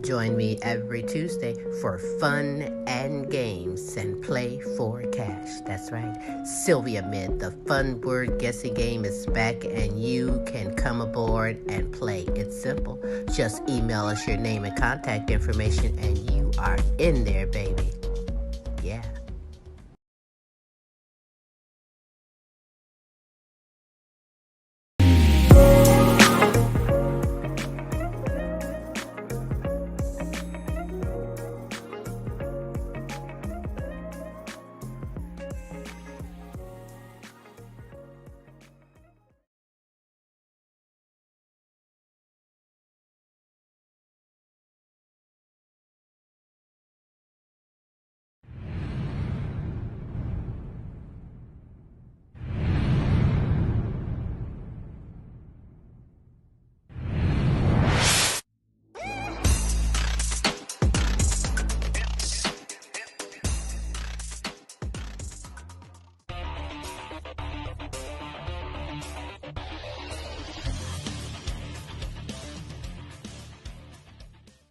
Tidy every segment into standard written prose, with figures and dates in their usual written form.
Join me every Tuesday for fun and games and play for cash. That's right. Sylvia Mid, the fun word guessing game is back and you can come aboard and play. It's simple. Just email us your name and contact information and you are in there, baby. Yeah.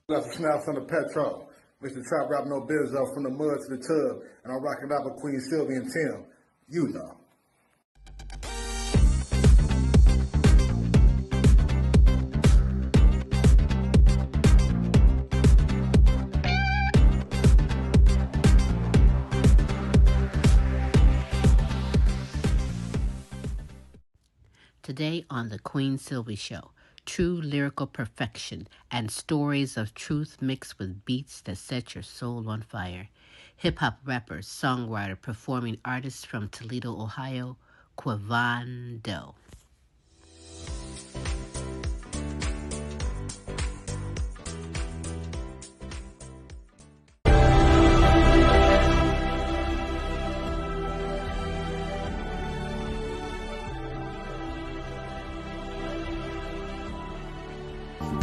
That's now from the petrol. Mr. Trap Rap No Bizzo from the mud to the tub. And I'm rocking out with Queen Silvy and Tim. You know. Today on the Queen Silvy Show, true lyrical perfection and stories of truth mixed with beats that set your soul on fire. Hip-hop rapper, songwriter, performing artist from Toledo, Ohio, Quvon Dough.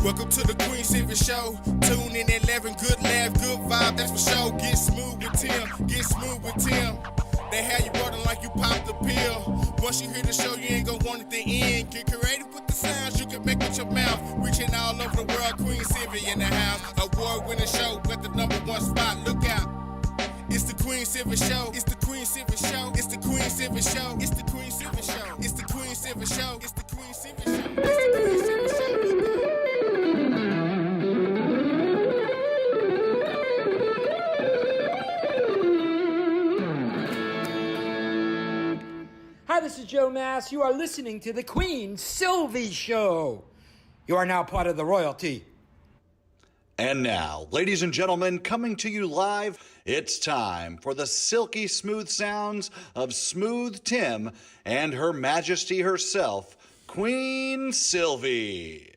Welcome to the Queen Silvy Show. Tune in at 11, good laugh, good vibe, that's for sure. Get smooth with Tim, get smooth with Tim. They have you rolling like you popped the pill. Once you hear the show, you ain't gonna want it to end. Get creative with the sounds you can make with your mouth. Reaching all over the world, Queen Silvy in the house. Award-winning show, got the #1 spot, look out. It's the Queen Silvy Show, it's the Queen Silvy Show, it's the Queen Silvy Show, it's the Queen Silvy Show, it's the Queen Silvy Show, it's the Queen Silvy Show, it's the Queen Silvy Show. Hi, this is Joe Mass. You are listening to the Queen Silvy Show. You are now part of the royalty. And now, ladies and gentlemen, coming to you live, it's time for the silky smooth sounds of Smooth Tim and Her Majesty herself, Queen Silvy.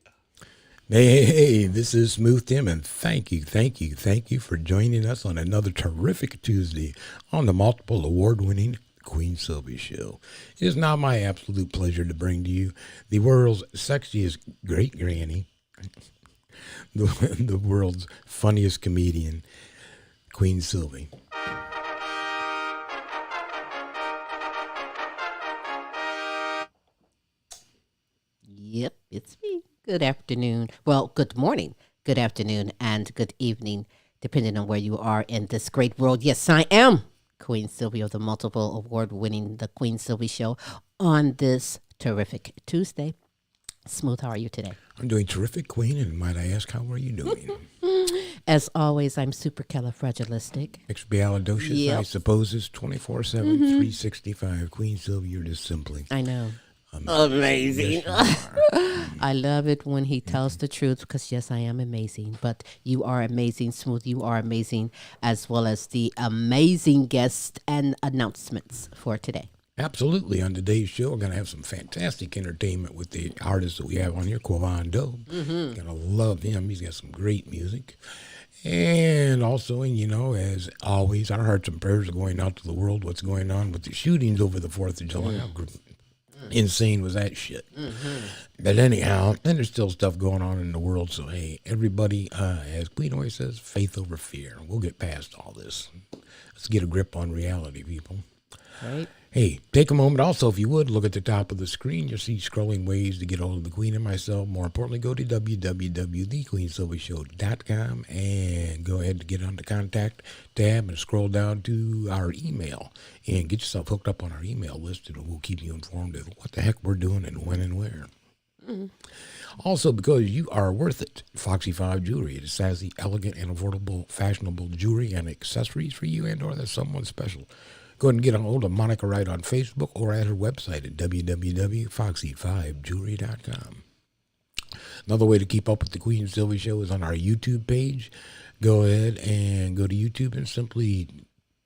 Hey, this is Smooth Tim, and thank you for joining us on another terrific Tuesday on the multiple award-winning Queen Silvy Show. It is now my absolute pleasure to bring to you the world's sexiest great granny, the world's funniest comedian, Queen Silvy. Yep, it's me. Good afternoon. Well, good morning, good afternoon, and good evening, depending on where you are in this great world. Yes, I am Queen Silvy of the multiple award-winning The Queen Silvy Show on this terrific Tuesday. Smooth, how are you today? I'm doing terrific, Queen, and might I ask, how are you doing? As always, I'm supercalifragilistic. Expialidocious, Yep. I suppose, is 24/7, 365. Queen Silvy, you're just simply I know. amazing. Yes, you are. I love it when he tells the truth because, yes, I am amazing. But you are amazing, Smooth. You are amazing, as well as the amazing guests and announcements for today. Absolutely. On today's show, we're going to have some fantastic entertainment with the artist that we have on here, Quvon Dough. Going to love him. He's got some great music. And also, you know, as always, our hearts and prayers are going out to the world. What's going on with the shootings over the 4th of July. How insane was that shit? But anyhow, and there's still stuff going on in the world. So, hey, everybody, as Queen always says, faith over fear. We'll get past all this. Let's get a grip on reality, people. Right. Hey, take a moment also, if you would, look at the top of the screen. You'll see scrolling ways to get hold of the Queen and myself. More importantly, go to www.thequeensilvyshow.com and go ahead and get on the contact tab and scroll down to our email and get yourself hooked up on our email list, and we'll keep you informed of what the heck we're doing and when and where. Also, because you are worth it, Foxy 5 Jewelry. It is sassy, elegant, and affordable, fashionable jewelry and accessories for you and or that someone special. Go ahead and get a hold of Monica Wright on Facebook or at her website at www.foxy5jewelry.com. Another way to keep up with the Queen Silvy Show is on our YouTube page. Go ahead and go to YouTube and simply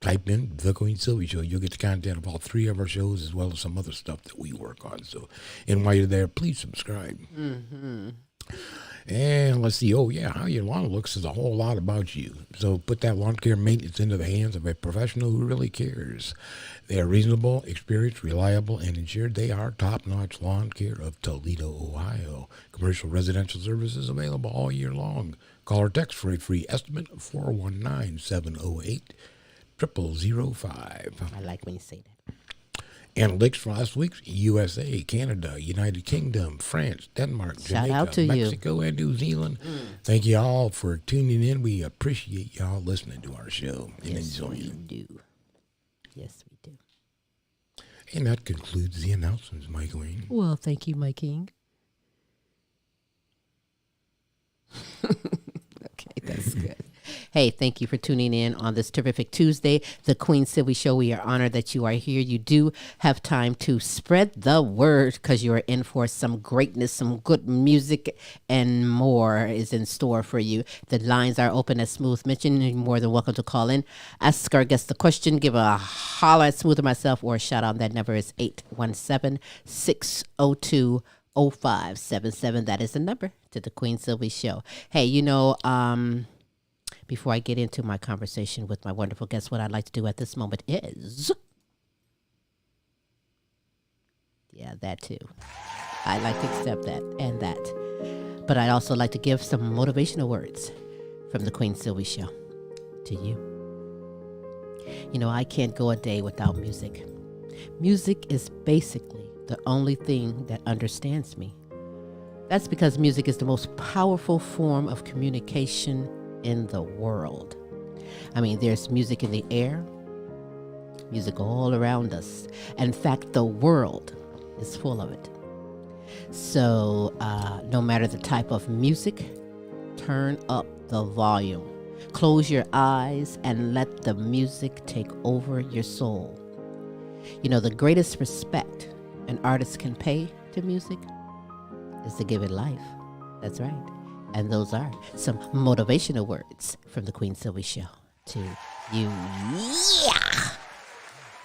type in The Queen Silvy Show. You'll get the content of all 3 of our shows as well as some other stuff that we work on. So, and while you're there, please subscribe. And let's see, how your lawn looks is a whole lot about you. So put that lawn care maintenance into the hands of a professional who really cares. They are reasonable, experienced, reliable, and insured. They are top-notch lawn care of Toledo, Ohio. Commercial residential services available all year long. Call or text for a free estimate of 419-708-0005. I like when you say that. Analytics for last week's USA, Canada, United Kingdom, France, Denmark, Shout out Jamaica, to you. Mexico, and New Zealand. Thank you all for tuning in. We appreciate y'all listening to our show and Yes, we enjoying. do. Yes, we do. And that concludes the announcements, Mike Wayne. Well, thank you, my king. Okay, that's good. Hey, thank you for tuning in on this terrific Tuesday, the Queen Silvy Show. We are honored that you are here. You do have time to spread the word because you are in for some greatness, some good music, and more is in store for you. The lines are open, as Smooth mentioned. You're more than welcome to call in. Ask our guest the question, give a holler at Smooth or myself, or a shout out. That number is 817-602-0577. That is the number to the Queen Silvy Show. Hey, before I get into my conversation with my wonderful guest, what I'd like to do at this moment is... Yeah, that too. I'd like to accept that and that. But I'd also like to give some motivational words from the Queen Silvy Show to you. I can't go a day without music. Music is basically the only thing that understands me. That's because music is the most powerful form of communication in the world. I mean, there's music in the air, music all around us. In fact, the world is full of it. So no matter the type of music, turn up the volume. Close your eyes and let the music take over your soul. The greatest respect an artist can pay to music is to give it life. That's right. And those are some motivational words from the Queen Silvy Show to you. Yeah!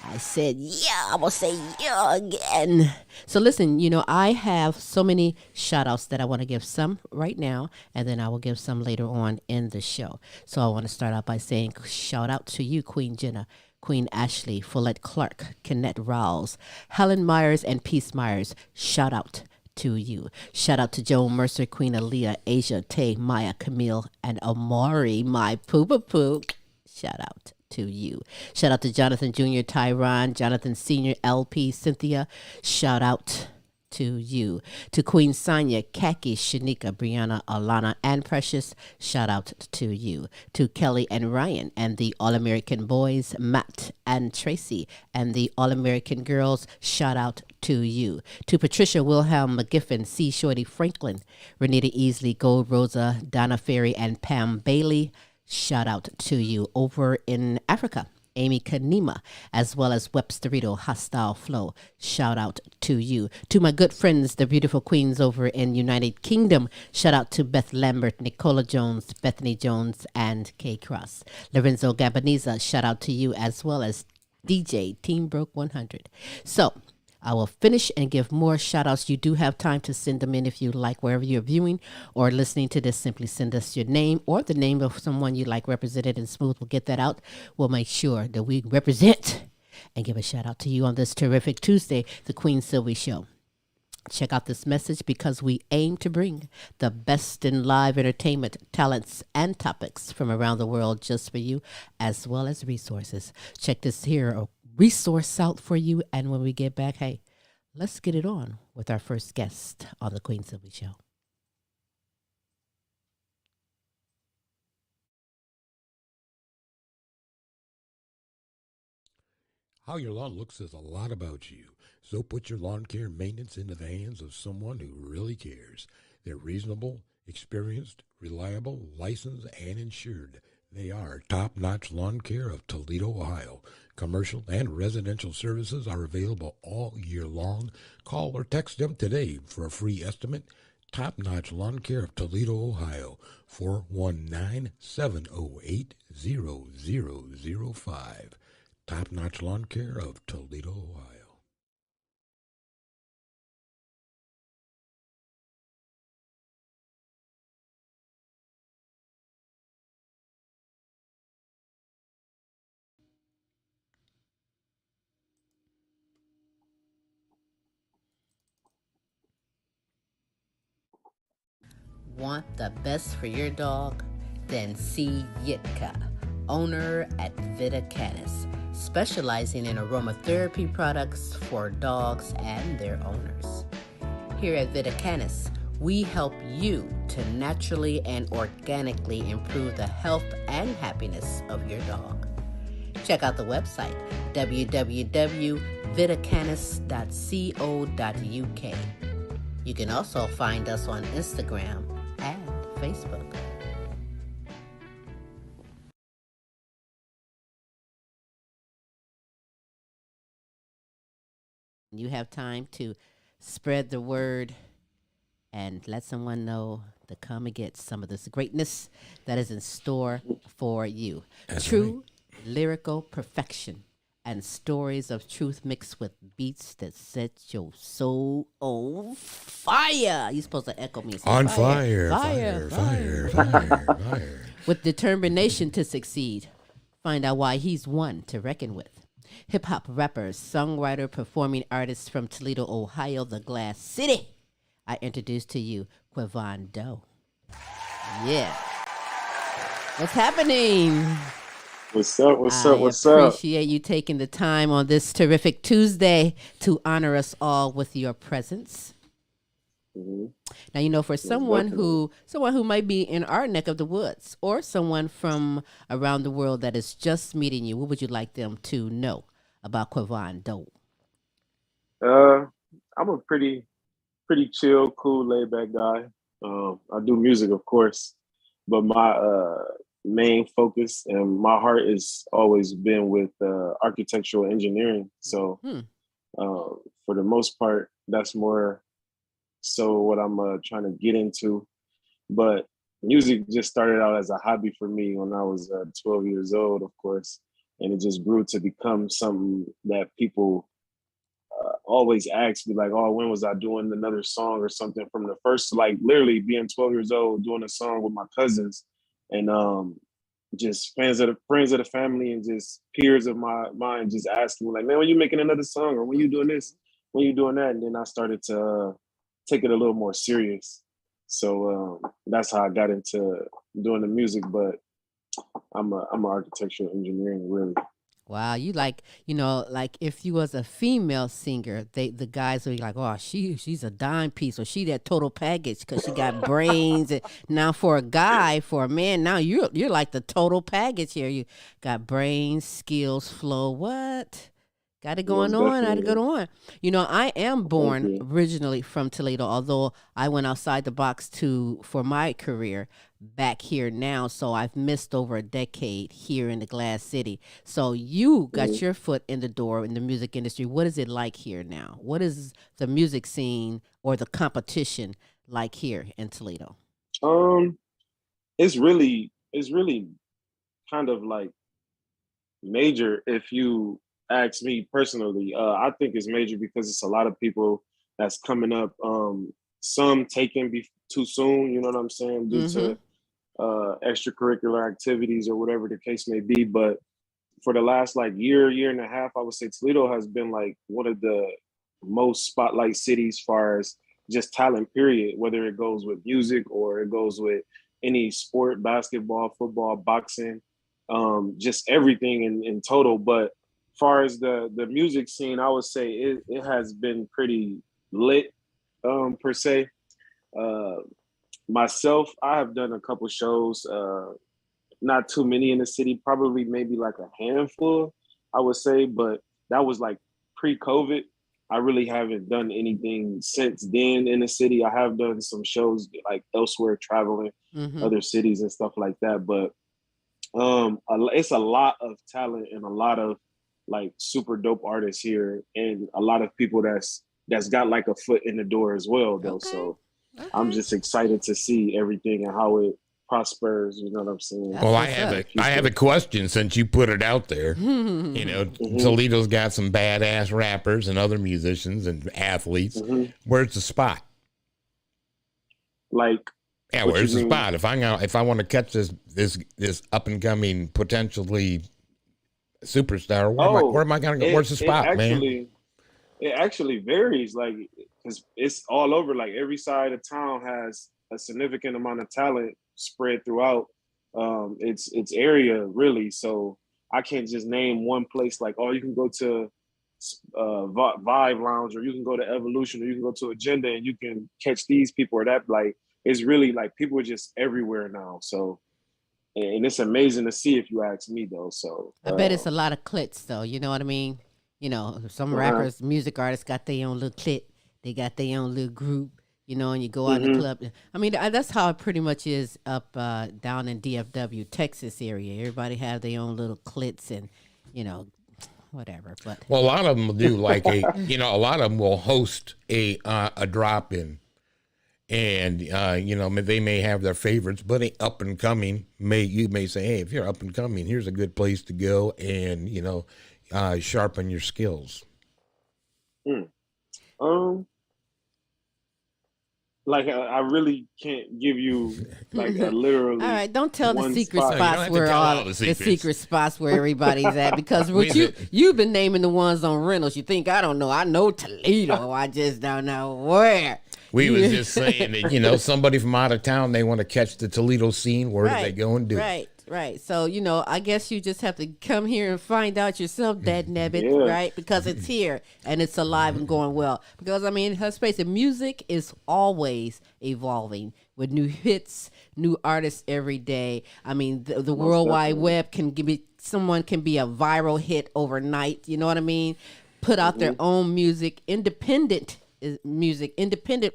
I said, yeah, I'm going to say yeah again. So listen, I have so many shout outs that I want to give, some right now, and then I will give some later on in the show. So I want to start out by saying shout out to you, Queen Jenna, Queen Ashley, Follette Clark, Kenneth Rawls, Helen Myers, and Peace Myers. Shout out to you. Shout out to Joan Mercer, Queen Aaliyah, Asia, Tay, Maya, Camille, and Amari, my poo-poo-poo. Shout out to you. Shout out to Jonathan Jr., Tyron, Jonathan Sr., LP, Cynthia. Shout out to you. To Queen Sonia, Kaki, Shanika, Brianna, Alana, and Precious. Shout out to you. To Kelly and Ryan and the All-American Boys, Matt and Tracy, and the All-American Girls. Shout out to you. To Patricia, Wilhelm, McGiffin, C. Shorty, Franklin, Renita Easley, Gold Rosa, Donna Ferry, and Pam Bailey. Shout out to you. Over in Africa, Amy Kanima, as well as Websterito, Hostile Flow. Shout out to you. To my good friends, the beautiful queens over in United Kingdom. Shout out to Beth Lambert, Nicola Jones, Bethany Jones, and Kay Cross. Lorenzo Gabaniza, shout out to you, as well as DJ Team Broke 100. So I will finish and give more shout outs. You do have time to send them in if you like, wherever you're viewing or listening to this. Simply send us your name or the name of someone you like represented, and Smooth will get that out. We'll make sure that we represent and give a shout out to you on this terrific Tuesday, the Queen Silvy Show. Check out this message because we aim to bring the best in live entertainment, talents, and topics from around the world just for you, as well as resources. Check this here resource out for you. And when we get back, hey, let's get it on with our first guest on the Queen Silvy Show. How your lawn looks says a lot about you. So put your lawn care maintenance into the hands of someone who really cares. They're reasonable, experienced, reliable, licensed, and insured. They are Top-Notch Lawn Care of Toledo, Ohio. Commercial and residential services are available all year long. Call or text them today for a free estimate. Top-Notch Lawn Care of Toledo, Ohio. 419-708-0005. Top-Notch Lawn Care of Toledo, Ohio. Want the best for your dog? Then see Yitka, owner at Vita Canis, specializing in aromatherapy products for dogs and their owners. Here at Vita Canis, we help you to naturally and organically improve the health and happiness of your dog. Check out the website, www.vitacanis.co.uk. You can also find us on Instagram and Facebook. You have time to spread the word and let someone know to come and get some of this greatness that is in store for you. That's True lyrical perfection and stories of truth mixed with beats that set your soul on fire. You're supposed to echo me. And say, On fire, fire. With determination to succeed. Find out why he's one to reckon with. Hip-hop rapper, songwriter, performing artist from Toledo, Ohio, the Glass City. I introduce to you Quvon Dough. Yeah. What's happening? What's up? What's up? I appreciate you taking the time on this terrific Tuesday to honor us all with your presence. Mm-hmm. Now, you know, for someone who might be in our neck of the woods or someone from around the world that is just meeting you, what would you like them to know about Quvon Dough? I'm a pretty chill, cool, laid back guy. I do music, of course, but my main focus and my heart has always been with architectural engineering. So for the most part, that's more so what I'm trying to get into. But music just started out as a hobby for me when I was 12 years old, of course, and it just grew to become something that people always ask me, like, oh, when was I doing another song or something? From the first, like, literally being 12 years old, doing a song with my cousins, and just friends of the family and just peers of mine just asking me, like, man, when you making another song, or when you doing this, when you doing that? And then I started to take it a little more serious. So that's how I got into doing the music. But I'm an architectural engineering, really. Wow, you like, you know, like if you was a female singer, the guys would be like, oh, she's a dime piece, or she that total package because she got brains. And now for a man, now you're like the total package here. You got brains, skills, flow. What? Got it going on. Got it going on. You know, I am born originally from Toledo, although I went outside the box for my career back here now. So I've missed over a decade here in the Glass City. So you got your foot in the door in the music industry. What is it like here now? What is the music scene or the competition like here in Toledo? It's really kind of like major if you ask me personally. I think it's major because it's a lot of people that's coming up. Some taken too soon, you know what I'm saying, due to extracurricular activities or whatever the case may be. But for the last like year and a half, I would say Toledo has been like one of the most spotlight cities far as just talent, period, whether it goes with music or it goes with any sport, basketball, football, boxing, just everything in total. But far as the music scene, I would say it has been pretty lit, per se. Uh, Myself, I have done a couple shows, not too many in the city, probably maybe like a handful, I would say, but that was like pre-COVID. I really haven't done anything since then in the city. I have done some shows like elsewhere, traveling other cities and stuff like that, but it's a lot of talent and a lot of like super dope artists here, and a lot of people that's got like a foot in the door as well, though. Okay. So I'm just excited to see everything and how it prospers. You know what I'm saying? Well, I have a question since you put it out there. You know, Toledo's got some badass rappers and other musicians and athletes. Where's the spot? Like, yeah, where's the spot? If I want to catch this up and coming potentially superstar, where am I gonna go? Where's the spot, man? It actually varies, like, because it's all over. Like, every side of town has a significant amount of talent spread throughout its area, really. So I can't just name one place like, oh, you can go to Vibe Lounge, or you can go to Evolution, or you can go to Agenda and you can catch these people or that. Like, it's really like people are just everywhere now. So, and it's amazing to see, if you ask me, though. So I bet it's a lot of clits, though. You know what I mean? You know, some rappers, music artists got their own little clit. They got their own little group. You know, and you go out in the club. I mean, that's how it pretty much is up down in DFW, Texas area. Everybody have their own little clits and, you know, whatever. But well, a lot of them will do like a lot of them will host a drop-in. And, you know, they may have their favorites, but up and coming, you may say, hey, if you're up and coming, here's a good place to go and, you know, sharpen your skills. Like, I really can't give you like a literally. All right, don't tell the secret spots where all the secret spots where everybody's at, because you've been naming the ones on rentals. You think I don't know? I know Toledo. I just don't know where. We was just saying that, you know, somebody from out of town, they want to catch the Toledo scene. Where do they go and do? Right. So, you know, I guess you just have to come here and find out yourself, Dad Nebbit, right? Because it's here and it's alive and going well. Because, I mean, let's face it, music is always evolving with new hits, new artists every day. I mean, the World Wide Web someone can be a viral hit overnight. You know what I mean? Put out their own music, independent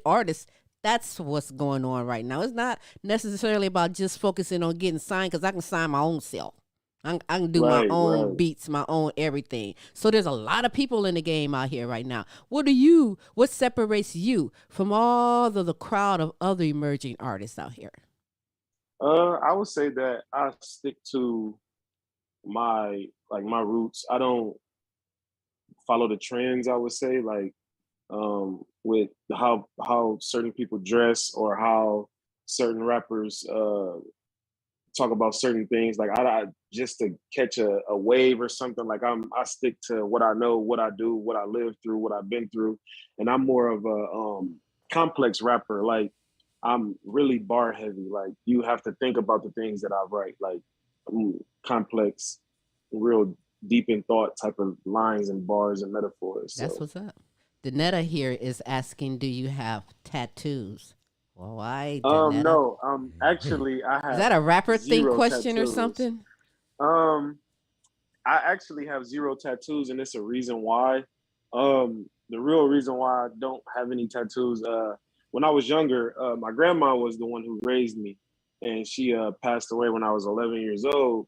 artists. That's what's going on right now. It's not necessarily about just focusing on getting signed, because I can sign my own self. I can do my own beats, my own everything. So there's a lot of people in the game out here right now. What separates you from all the crowd of other emerging artists out here? I would say that I stick to my roots. I don't follow the trends, I would say, like, with how certain people dress or how certain rappers talk about certain things. Like, I just to catch a wave or something, like I stick to what I know, what I do, what I lived through, what I've been through. And I'm more of a complex rapper. Like, I'm really bar heavy. Like, you have to think about the things that I write. Like, I'm complex, real deep in thought type of lines and bars and metaphors. That's what's up. Danetta here is asking, do you have tattoos? Well, why? No. Actually, I have. Is that a rapper thing question tattoos. Or something? I actually have 0 tattoos, and it's a reason why. The real reason why I don't have any tattoos. When I was younger, my grandma was the one who raised me, and she passed away when I was 11 years old.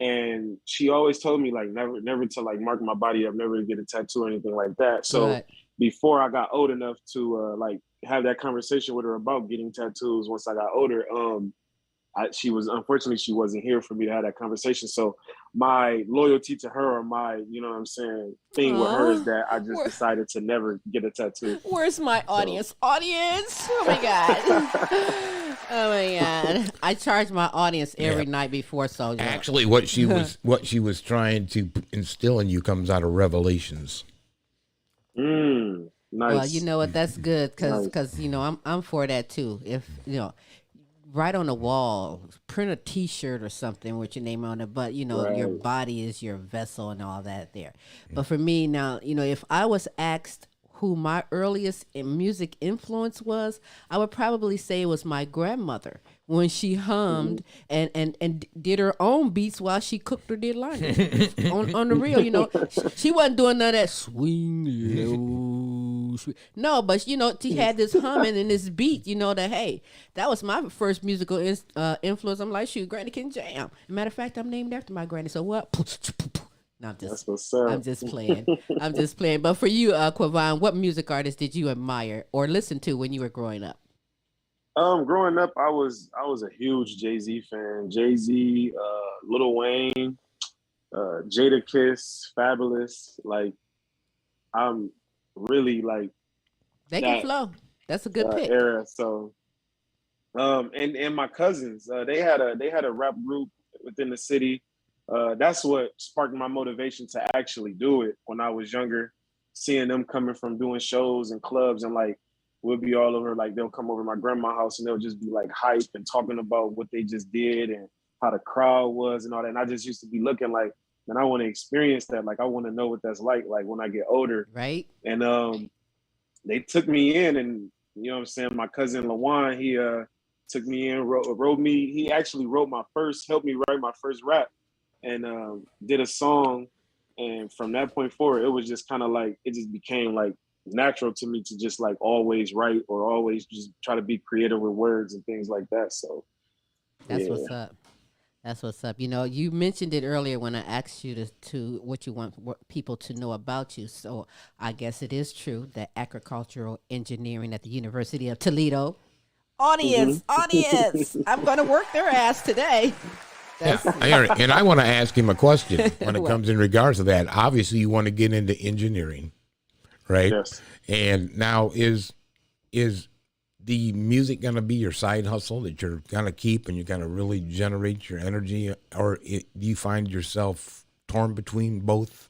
And she always told me, like, never to like mark my body up, never to get a tattoo or anything like that. So before I got old enough to like have that conversation with her about getting tattoos, once I got older, she wasn't here for me to have that conversation. So my loyalty to her, or my, you know what I'm saying, thing with her is that I just decided to never get a tattoo. Where's my audience? Audience! Oh my God. Oh my God. I charge my audience every night before, so actually what she was trying to instill in you comes out of Revelations. Nice. Well, you know what, that's good, because you know, I'm for that too. If you know, write on the wall, print a T-shirt or something with your name on it. But your Right. body is your vessel and all that there. But for me now, if I was asked who my earliest music influence was, I would probably say it was my grandmother when she hummed and did her own beats while she cooked or did laundry. on the real, she wasn't doing none of that swing low. No, but she had this humming and this beat. That hey, that was my first musical influence. I'm like, shoot, Granny can jam. Matter of fact, I'm named after my granny. So what? No, That's what's up. I'm just playing. I'm just playing. But for you, Quvon, what music artist did you admire or listen to when you were growing up? Growing up, I was a huge Jay-Z fan. Jay-Z, Lil Wayne, Jada Kiss, Fabulous. Like, I'm really like They that can flow. That's a good pick. era. So, and my cousins, they had a rap group within the city. That's what sparked my motivation to actually do it when I was younger. Seeing them coming from doing shows and clubs, and like we'll be all over. Like they'll come over to my grandma's house and they'll just be like hype and talking about what they just did and how the crowd was and all that. And I just used to be looking like, man, I want to experience that. Like I want to know what that's like when I get older. Right. And they took me in, and you know what I'm saying. My cousin Lawan, he took me in, wrote me. He actually helped me write my first rap. And did a song, and from that point forward, it was just kind of like it just became like natural to me to just like always write or always just try to be creative with words and things like that. So that's what's up. That's what's up. You mentioned it earlier when I asked you to what you want people to know about you. So I guess it is true that agricultural engineering at the University of Toledo. Audience, I'm going to work their ass today. And I want to ask him a question when it comes in regards to that. Obviously, you want to get into engineering, right? Yes. And now is the music going to be your side hustle that you're going to keep and you're going to really generate your energy, or do you find yourself torn between both?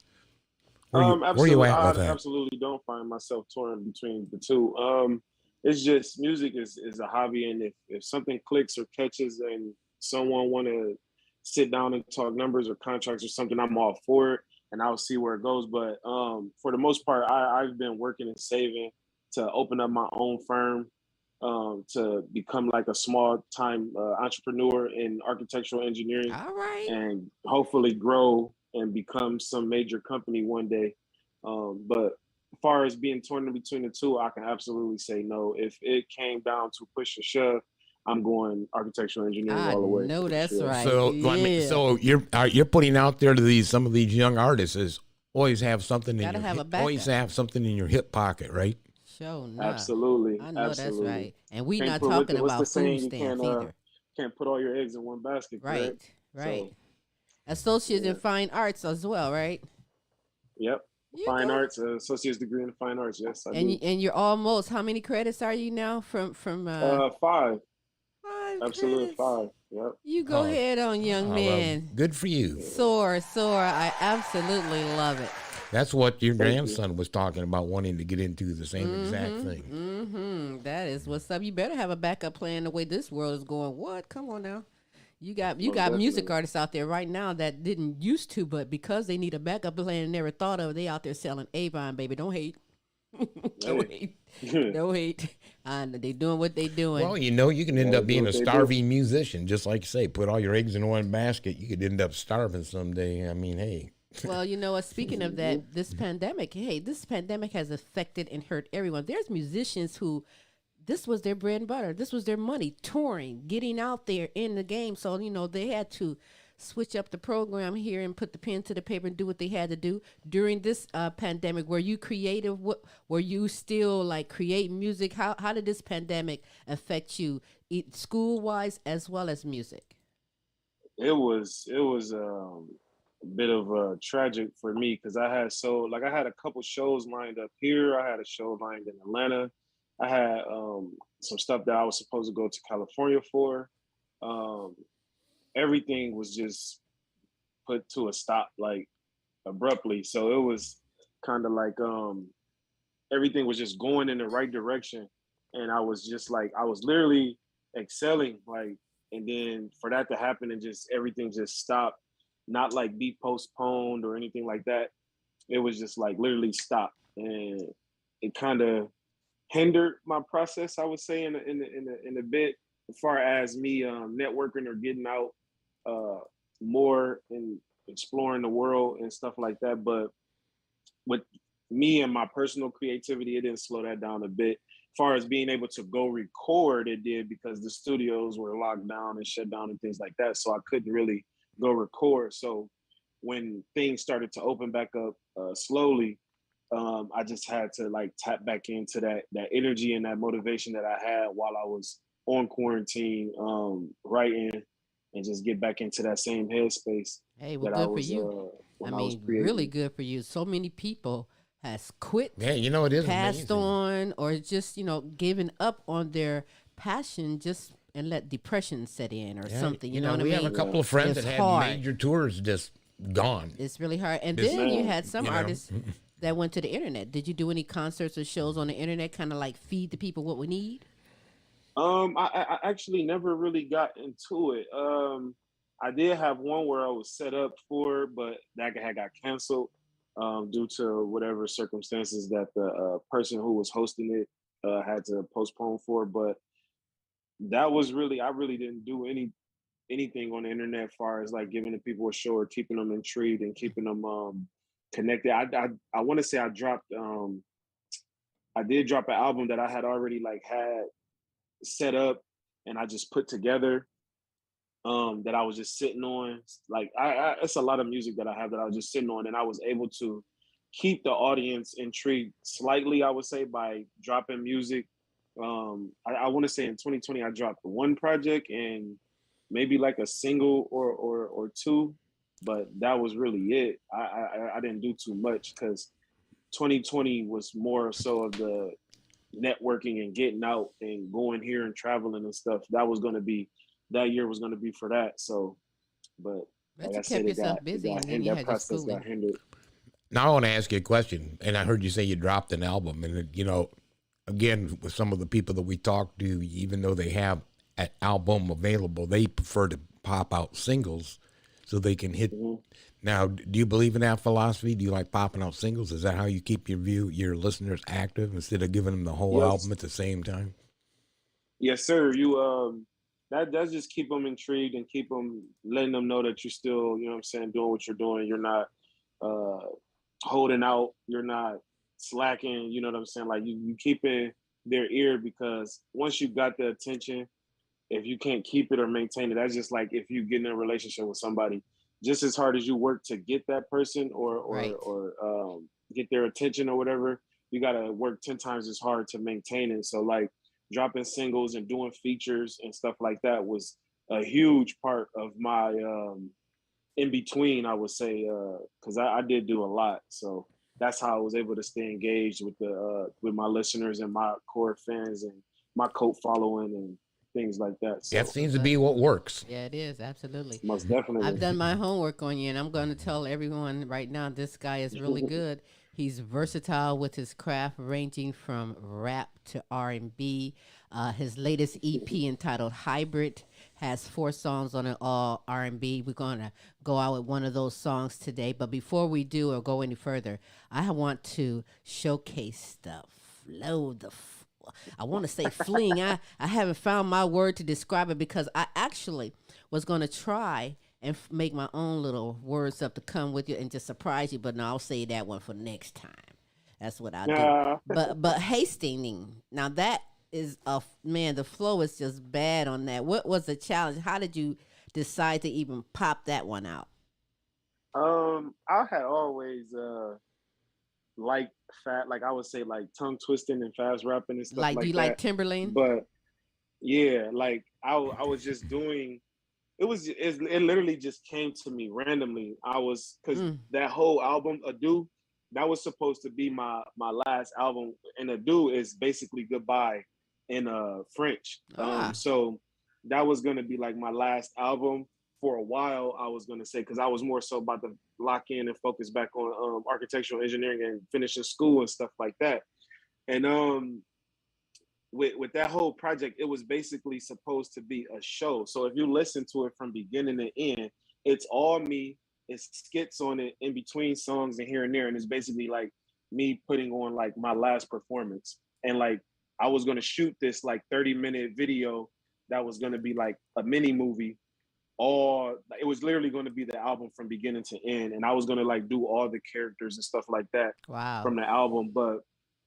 Where you at with that? I absolutely don't find myself torn between the two. It's just music is a hobby, and if something clicks or catches and someone want to sit down and talk numbers or contracts or something, I'm all for it, and I'll see where it goes. But for the most part, I've been working and saving to open up my own firm, to become like a small time entrepreneur in architectural engineering. All right. And hopefully grow and become some major company one day. But as far as being torn in between the two, I can absolutely say no. If it came down to push or shove, I'm going architectural engineering all the way. No, that's right. So, so you're putting out there to some of these young artists is always have something always have something in your hip pocket, right? Sure, absolutely. I know absolutely. that's right. And we're not talking about food stamps either. Can't put all your eggs in one basket. Right. So, Associates in Fine Arts as well, right? Yep. Fine Arts, associate's degree in fine arts. Yes, I do. And you're almost. How many credits are you now from? 5. 5 Absolutely credits. 5. Yep. You go ahead on, young man. Well, good for you. Soar. I absolutely love it. That's what your grandson was talking about, wanting to get into the same exact thing. That is what's up. You better have a backup plan the way this world is going. What? Come on now. You got music artists out there right now that didn't used to, but because they need a backup plan and never thought of, they out there selling Avon, baby. Don't hate. Don't hate. Don't hate. They doing what they doing. Well, you can end up being a starving musician, just like you say. Put all your eggs in one basket. You could end up starving someday. I mean, hey. Well, you know what? Speaking of that, this pandemic has affected and hurt everyone. There's musicians who this was their bread and butter. This was their money, touring, getting out there in the game. So, they had to switch up the program here and put the pen to the paper and do what they had to do during this pandemic. Were you creative? Were you still like create music? How did this pandemic affect you, school wise as well as music? It was a bit of tragic for me because I had a couple shows lined up here. I had a show lined in Atlanta. I had some stuff that I was supposed to go to California for. Everything was just put to a stop like abruptly. So it was kind of like everything was just going in the right direction. And I was just like, I was literally excelling, like, and then for that to happen and just everything just stopped, not like be postponed or anything like that. It was just like literally stopped, and it kind of hindered my process, I would say, in a bit, as far as me networking or getting out more and exploring the world and stuff like that. But with me and my personal creativity, it didn't slow that down a bit. As far as being able to go record, it did, because the studios were locked down and shut down and things like that. So I couldn't really go record. So when things started to open back up slowly, I just had to like tap back into that energy and that motivation that I had while I was on quarantine, writing, and just get back into that same headspace Hey, well, that I good for was you. when I I was mean, creating. really good for you. So many people has quit, Yeah, you know, it is passed amazing. on, or just given up on their passion, just and let depression set in or Yeah, something. You you know know, what I we have a mean? couple of friends It's that had hard. major tours just gone. It's really hard. And This- then you Man, had some you know. artists that went to the internet. Did you do any concerts or shows on the internet, kind of like feed the people what we need? I actually never really got into it. I did have one where I was set up for, but that had got canceled due to whatever circumstances that the person who was hosting it had to postpone for. But that was really, I really didn't do anything on the internet as far as like giving the people a show or keeping them intrigued and keeping them connected. I want to say I did drop an album that I had already like had set up and I just put together, that I was just sitting on. Like it's a lot of music that I have that I was just sitting on, and I was able to keep the audience intrigued slightly, I would say, by dropping music. I want to say in 2020 I dropped one project and maybe like a single or two, but that was really it. I didn't do too much because 2020 was more so of the networking and getting out and going here and traveling and stuff. That year was going to be for that. So, but But like you I said, kept yourself busy, and then you that had your process got schooling. hindered. Now I want to ask you a question, and I heard you say you dropped an album, and you know, again, with some of the people that we talk to, even though they have an album available, they prefer to pop out singles so they can hit. Mhm. Now, do you believe in that philosophy? Do you like popping out singles? Is that how you keep your listeners active instead of giving them the whole Yes, album at the same time? yes, sir. You that does just keep them intrigued and keep them letting them know that you're still, you know what I'm saying, doing what you're doing. You're not uh holding out. You're not slacking. You know what I'm saying? Like you keeping their ear, because once you got the attention, if you can't keep it or maintain it, that's just like if you get in a relationship with somebody. Just as hard as you work to get that person Right. get their attention or whatever, you gotta work 10 times as hard to maintain it. So like dropping singles and doing features and stuff like that was a huge part of my in between, I would say, because I did do a lot. So that's how I was able to stay engaged with my listeners and my core fans and my cult following and things like that. That So seems to be what works. Yeah, it is absolutely. most I've definitely. done my homework on you, and I'm going to tell everyone right now this guy is really good. He's versatile with his craft, ranging from rap to R&B. His latest EP entitled Hybrid has 4 songs on it, all R&B. We're going to go out with one of those songs today. But before we do or go any further, I want to showcase the flow, I want to say fling. I haven't found my word to describe it because I actually was going to try and make my own little words up to come with you and just surprise you. But no, I'll say that one for next time. That's what I'll do. Yeah. But Hastings, now that is man. The flow is just bad on that. What was the challenge? How did you decide to even pop that one out? I had always like fat, like I would say, like tongue twisting and fast rapping and stuff Like, do like you like that. Timberlane? But yeah, like I was just doing. It literally just came to me randomly. I was, because Mm. that whole album Adieu, that was supposed to be my last album, and Adieu is basically goodbye in French. Ah, So that was gonna be like my last album for a while. I was gonna say, because I was more so about to lock in and focus back on architectural engineering and finishing school and stuff like that. And with that whole project, it was basically supposed to be a show. So if you listen to it from beginning to end, it's all me. It's skits on it in between songs and here and there, and it's basically like me putting on like my last performance. And like I was gonna shoot this like 30-minute video that was gonna be like a mini movie. All it was literally going to be the album from beginning to end, and I was going to like do all the characters and stuff like that from the album. But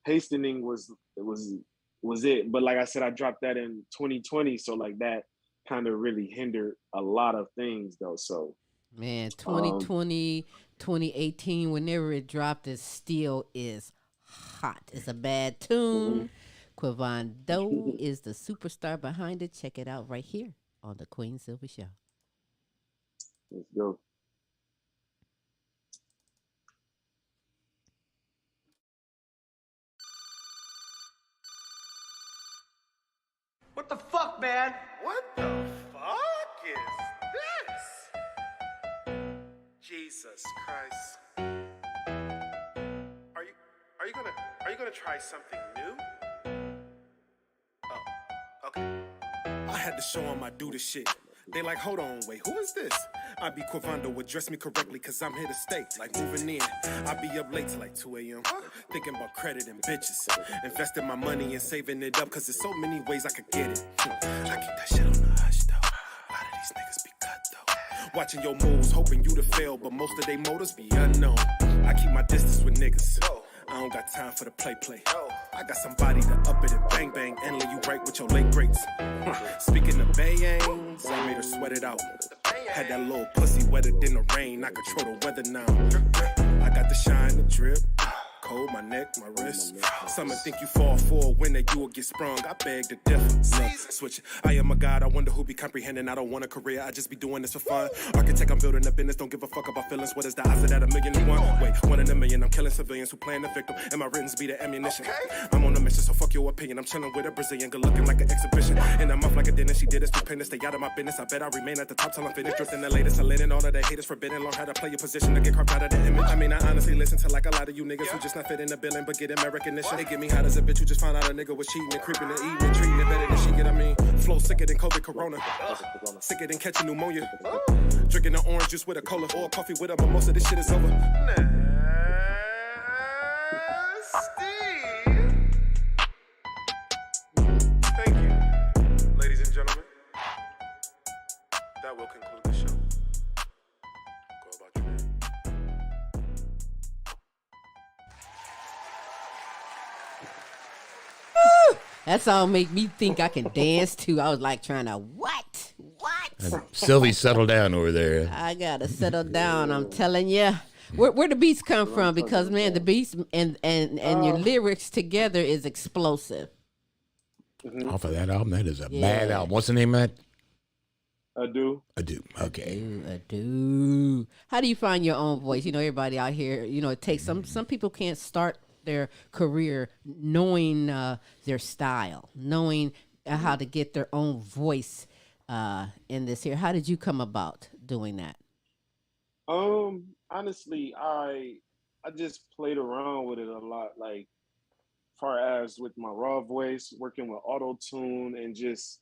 hastening was it. But like I said, I dropped that in 2020, so like that kind of really hindered a lot of things though. So man, 2020, 2018, whenever it dropped, it still is hot. It's a bad tune. Quvon Dough is the superstar behind it. Check it out right here on the Queen Silvy Show. Let's go. What the fuck, man? What the fuck is this? Jesus Christ. Are you gonna try something new? Oh, okay. I had to show them I do the shit. They like, hold on, wait, who is this? I be Quvon Dough, address me correctly, cause I'm here to stay. Like moving in, I be up late till like 2 a.m. Thinking about credit and bitches. Investing my money and saving it up, cause there's so many ways I could get it. I keep that shit on the hush though. A lot of these niggas be cut though. Watching your moves, hoping you to fail, but most of they motives be unknown. I keep my distance with niggas. I don't got time for the play. I got somebody to up it and bang bang and lay you right with your late greats. Speaking of bangs, I made her sweat it out. Had that little pussy wetter than the rain. I control the weather now. I got the shine, the drip. Cold, my neck, my wrist. Some think you fall for a winner, you will get sprung. I beg to differ. Switch it. I am a god, I wonder who be comprehending. I don't want a career, I just be doing this for fun. Architect, I'm building a business, don't give a fuck about feelings. What is the odds of that? 1,000,001? Wait, 1 in a million. I'm killing civilians who playing the victim. And my writtens be the ammunition. I'm on a mission, so fuck your opinion. I'm chilling with a Brazilian, good looking like an exhibition. In a month like a dinner, she did it stupendous. Stay out of my business, I bet I remain at the top till I'm finished. Drifting the latest, I let in all of the haters forbidden. Learn how to play your position to get carved out of the image. I mean, I honestly listen to like a lot of you niggas who just not fit in the billing, but getting my recognition. They get me hot as a bitch who just found out a nigga was cheating and creeping and eating and treating it better than she get. I mean, flow sicker than COVID corona. Sicker than catching pneumonia. Drinking the orange juice with a cola or a coffee with a mimosa. This shit is over. Thank you, ladies and gentlemen. That will conclude the show. Go about your day. That song make me think I can dance too. I was like trying to what? Silvy, settle down over there. I gotta settle down. I'm telling you. Where the beats come from? Because man, the beats and your lyrics together is explosive. Off of that album, that is a bad album. What's the name of that? I do. Okay. I do. How do you find your own voice? You know, everybody out here, you know, it takes some people can't start their career knowing their style, knowing how to get their own voice in this here. How did you come about doing that? Honestly, I just played around with it a lot, like far as with my raw voice, working with auto tune and just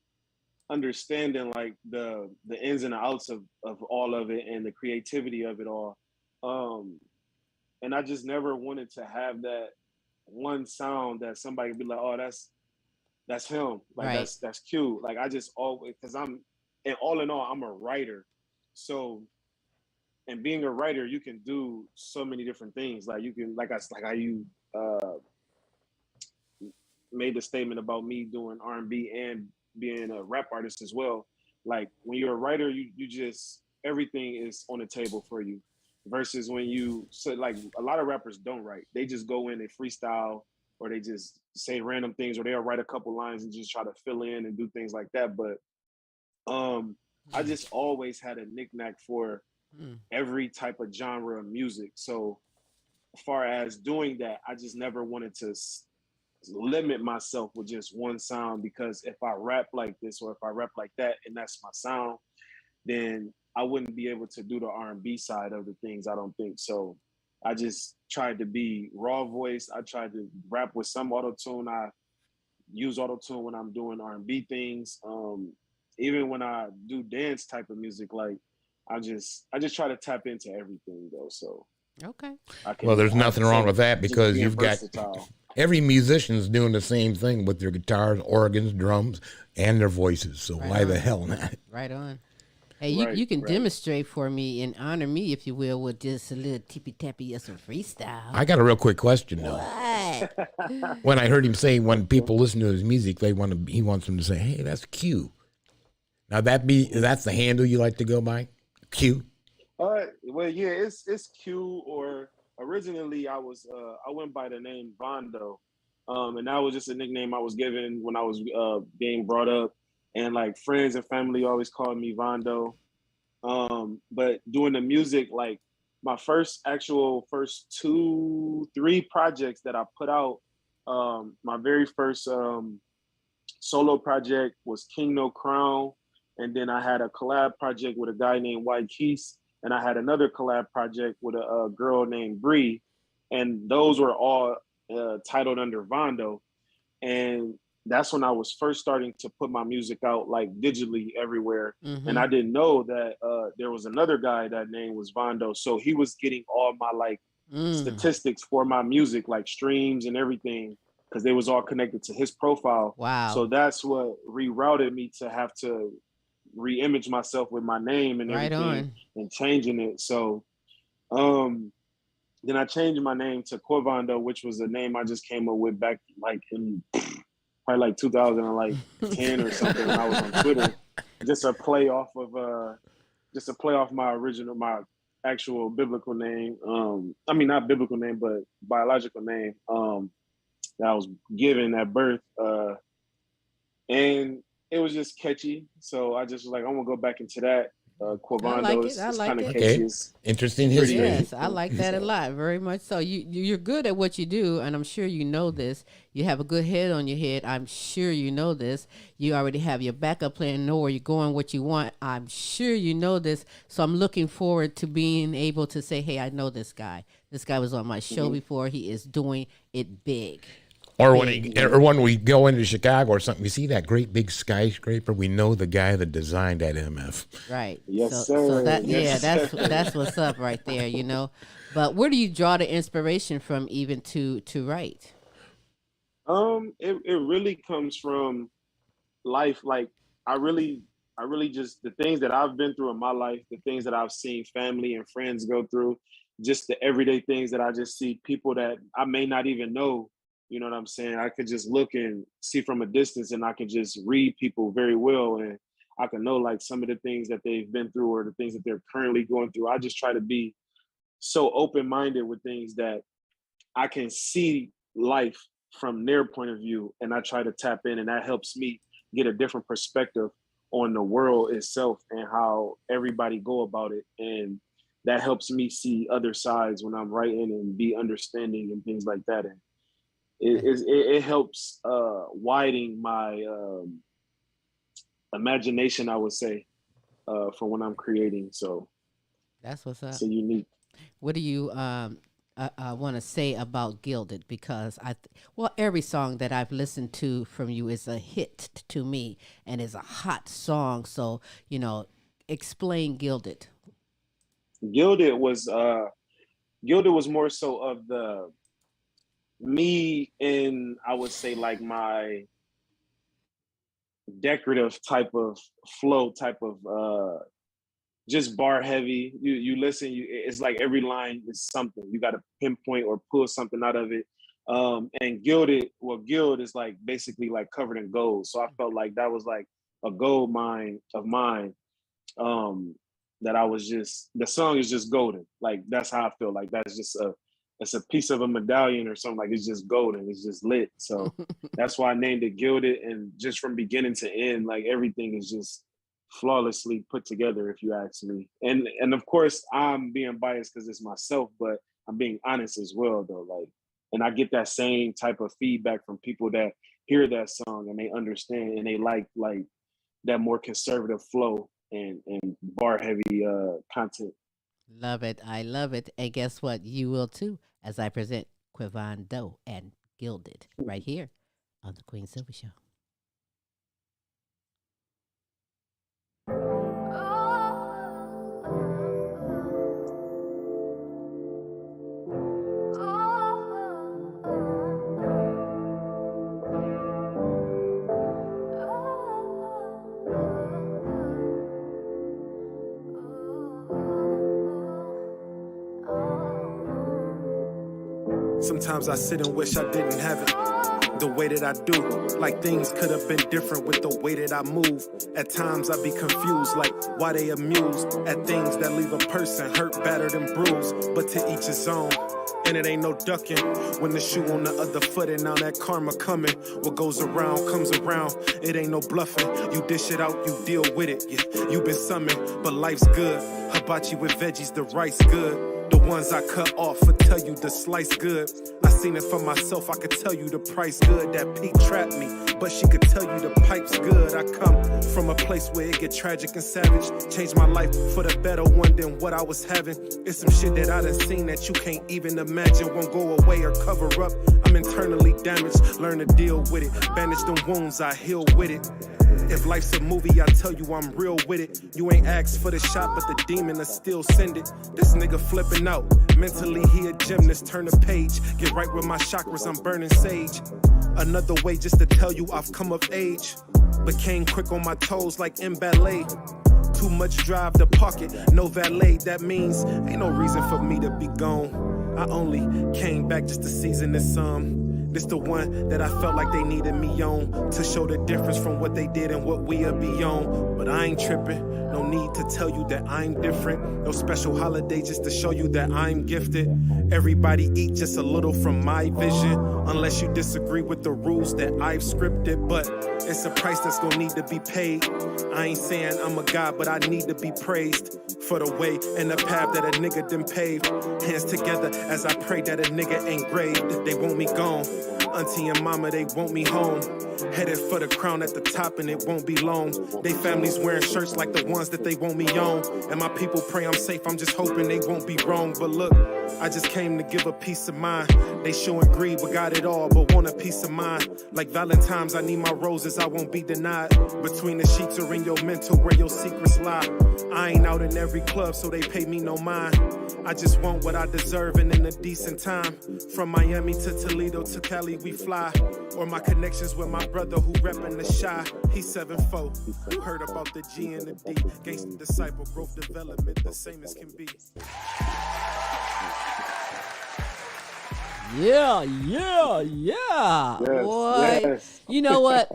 understanding like the ins and outs of all of it and the creativity of it all. And I just never wanted to have that one sound that somebody would be like, oh, that's him. Like right. that's cute. Like I just always, cause all in all, I'm a writer. So, and being a writer, you can do so many different things. Like you can, like how you made the statement about me doing R&B and being a rap artist as well. Like when you're a writer, you just, everything is on the table for you. Versus when like a lot of rappers don't write. They just go in, they freestyle, or they just say random things, or they'll write a couple lines and just try to fill in and do things like that. But I just always had a knick-knack for every type of genre of music. So as far as doing that, I just never wanted to limit myself with just one sound, because if I rap like this or if I rap like that and that's my sound, then I wouldn't be able to do the R&B side of the things, I don't think. So I just tried to be raw voice. I tried to rap with some auto-tune. I use auto-tune when I'm doing R&B things. Even when I do dance type of music, like I just try to tap into everything though. So Okay. Well, there's nothing wrong with that just because being you've got versatile. every musician's doing the same thing with their guitars, organs, drums, and their voices. So Right why the on. hell not? Right on. Hey, Right, you can right. demonstrate for me and honor me, if you will, with just a little tippy tappy or some freestyle. I got a real quick question though. What? When I heard him say when people listen to his music, he wants them to say, "Hey, that's Q." Now that's the handle you like to go by, Q. Well, yeah, it's Q, or originally I went by the name Vondo, and that was just a nickname I was given when I was being brought up, and like friends and family always called me Vondo. But doing the music, like my first 2-3 projects that I put out, my very first solo project was King No Crown, and then I had a collab project with a guy named White Keys, and I had another collab project with a girl named Bree, and those were all titled under Vondo. And that's when I was first starting to put my music out like digitally everywhere. Mm-hmm. And I didn't know that there was another guy that name was Vondo, so he was getting all my like statistics for my music, like streams and everything, because they was all connected to his profile. Wow. So that's what rerouted me to have to re-image myself with my name and Right everything on. and changing it. So then I changed my name to Quvon Dough, which was a name I just came up with back like in probably like 2010 or something when I was on Twitter. Just a play off my actual biblical name. I mean, not biblical name, but biological name that I was given at birth. And it was just catchy. So I just was like, I'm gonna go back into that. Quvon Dough is kind of catchy. Okay. Interesting history. Yes, I like that a lot, very much so. You're good at what you do, and I'm sure you know this. You have a good head on your head. I'm sure you know this. You already have your backup plan, know where you're going, what you want. I'm sure you know this. So I'm looking forward to being able to say, hey, I know this guy. This guy was on my show before. He is doing it big. Or when we go into Chicago or something, we see that great big skyscraper. We know the guy that designed that MF. Right. Yes, so, sir. So that Yes, that's what's up right there, you know. But where do you draw the inspiration from, even to write? It really comes from life. Like I really just the things that I've been through in my life, the things that I've seen family and friends go through, just the everyday things that I just see people that I may not even know. You know what I'm saying? I could just look and see from a distance, and I can just read people very well, and I can know like some of the things that they've been through or the things that they're currently going through. I just try to be so open-minded with things that I can see life from their point of view, and I try to tap in, and that helps me get a different perspective on the world itself and how everybody go about it. And that helps me see other sides when I'm writing and be understanding and things like that. And it helps widen my imagination, I would say, for when I'm creating. So that's what's up. it's a unique. What do you want to say about Gilded? Because every song that I've listened to from you is a hit to me and is a hot song. So, you know, explain Gilded. Gilded was more so of the me in, I would say, like my decorative type of flow, type of just bar heavy. You listen, it's like every line is something. You got to pinpoint or pull something out of it. And gilded, well, gild is like basically like covered in gold. So I felt like that was like a gold mine of mine. That I was just, the song is just golden. Like that's how I feel. Like that's just it's a piece of a medallion or something. Like it's just golden. It's just lit. So that's why I named it Gilded. And just from beginning to end, like everything is just flawlessly put together, if you ask me. And of course I'm being biased because it's myself, but I'm being honest as well though. Like, and I get that same type of feedback from people that hear that song and they understand and they like that more conservative flow and bar heavy content. Love it. I love it. And guess what? You will too, as I present Quvon Dough and Gilded right here on the Queen Silvy Show. Sometimes I sit and wish I didn't have it the way that I do. Like things could have been different with the way that I move. At times I be confused, like why they amused at things that leave a person hurt, battered, and bruised. But to each his own, and it ain't no ducking when the shoe on the other foot and now that karma coming. What goes around comes around, it ain't no bluffing. You dish it out, you deal with it. Yeah, you been summoned, but life's good. Hibachi with veggies, the rice good. The ones I cut off will tell you the slice good. I seen it for myself, I could tell you the price good. That Pete trapped me, but she could tell you the pipe's good. I come from a place where it get tragic and savage. Changed my life for the better one than what I was having. It's some shit that I done seen that you can't even imagine. Won't go away or cover up. I'm internally damaged, learn to deal with it. Bandage them wounds, I heal with it. If life's a movie, I tell you I'm real with it. You ain't asked for the shot, but the demon will still send it. This nigga flipping out. Mentally, he a gymnast. Turn the page. Get right with my chakras, I'm burning sage. Another way just to tell you I've come of age. But came quick on my toes like in ballet. Too much drive to pocket, no valet. That means ain't no reason for me to be gone. I only came back just to season this This the one that I felt like they needed me on to show the difference from what they did and what we'll be on. But I ain't tripping, no need to tell you that I'm different. No special holiday just to show you that I'm gifted. Everybody eat just a little from my vision, unless you disagree with the rules that I've scripted. But it's a price that's gonna need to be paid. I ain't saying I'm a god, but I need to be praised for the way and the path that a nigga done paved. Hands together as I pray that a nigga ain't graved. They want me gone. Auntie and mama, they want me home. Headed for the crown at the top and it won't be long. They families wearing shirts like the ones that they want me on. And my people pray I'm safe, I'm just hoping they won't be wrong. But look, I just came to give a peace of mind. They showing greed, but got it all, but want a peace of mind. Like Valentine's, I need my roses, I won't be denied. Between the sheets or in your mental where your secrets lie. I ain't out in every club, so they pay me no mind. I just want what I deserve and in a decent time. From Miami to Toledo to Cali, we fly. Or my connections with my brother who reppin' the shy. He's 7'4". Heard about the G and the D. Gangsta disciple, growth development, the same as can be. Yeah. Yes, Boy, yes. you know what?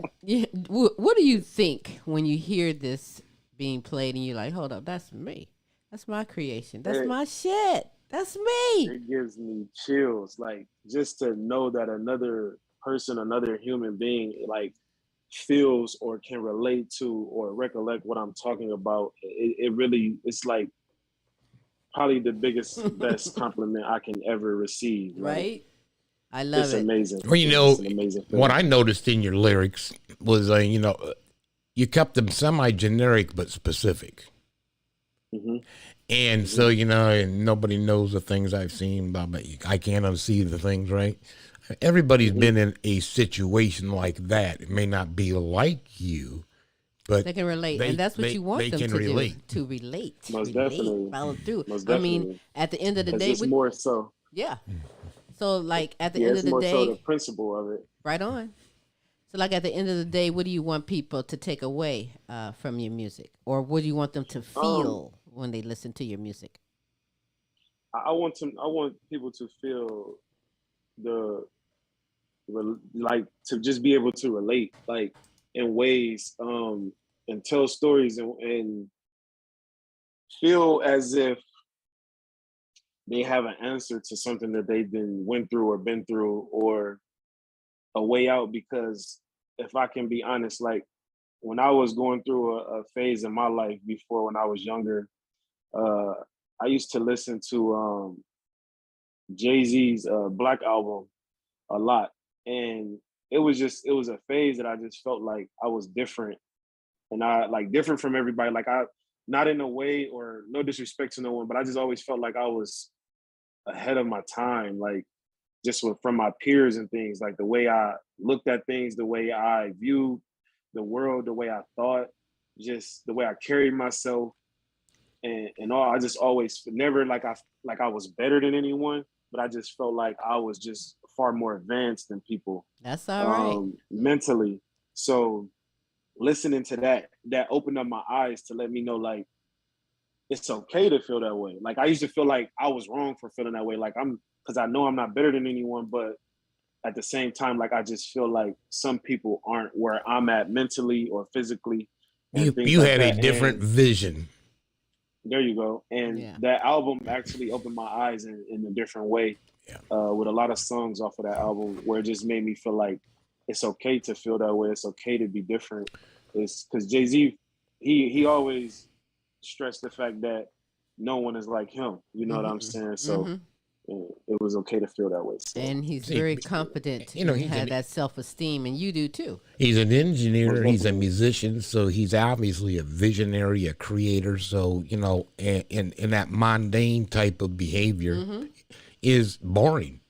What do you think when you hear this being played and you're like, hold up, that's me. That's my creation. That's my shit. That's me. It gives me chills, like just to know that another person, another human being, like feels or can relate to or recollect what I'm talking about. It really, it's like probably the biggest, best compliment I can ever receive. Right? I love it. It's amazing. Well, you know, It's an amazing feeling. what I noticed in your lyrics was, you kept them semi-generic but specific. Mm-hmm. And so, and nobody knows the things I've seen, but I can't unsee the things, right? Everybody's been in a situation like that. It may not be like you, but they can relate, and that's what you want them to relate. do. To relate, Most definitely. follow through. Most I mean, definitely. at the end of the day, It's more so. yeah. So, like at the end It's of the more day, so the principle of it. right on. So, like at the end of the day, what do you want people to take away from your music, or what do you want them to feel when they listen to your music? I want people to feel like to just be able to relate, like in ways, and tell stories and feel as if they have an answer to something that they've went through or been through, or a way out. Because if I can be honest, like when I was going through a phase in my life before, when I was younger, I used to listen to Jay-Z's Black album a lot. And it was a phase that I just felt like I was different. And I like different from everybody. Like I, not in a way, or no disrespect to no one, but I just always felt like I was ahead of my time. Like just from my peers and things, like the way I looked at things, the way I viewed the world, the way I thought, just the way I carried myself and all. I just always never like I was better than anyone, but I just felt like I was just far more advanced than people. That's all right. Mentally. So listening to that opened up my eyes to let me know like it's okay to feel that way. Like I used to feel like I was wrong for feeling that way. Like because I know I'm not better than anyone, but at the same time, like I just feel like some people aren't where I'm at mentally or physically. You had a different vision. There you go. And that album actually opened my eyes in a different way. With a lot of songs off of that album where it just made me feel like it's okay to feel that way. It's okay to be different. It's because Jay-Z, he always stressed the fact that no one is like him. You know what I'm saying? So it was okay to feel that way. So. And he's very confident. He had that self-esteem, and you do too. He's an engineer. He's a musician, so he's obviously a visionary, a creator. So in that mundane type of behavior is boring.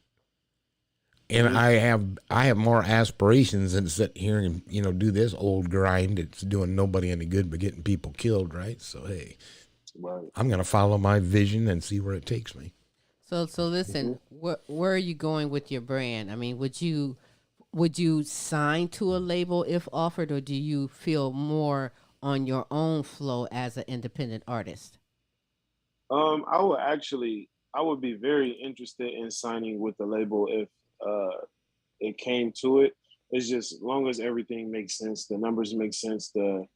And I have more aspirations than sit here and do this old grind. It's doing nobody any good but getting people killed, right? So hey, I'm gonna follow my vision and see where it takes me. So listen, where are you going with your brand? I mean, would you sign to a label if offered, or do you feel more on your own flow as an independent artist? I would be very interested in signing with the label if it came to it. It's just as long as everything makes sense, the numbers make sense, the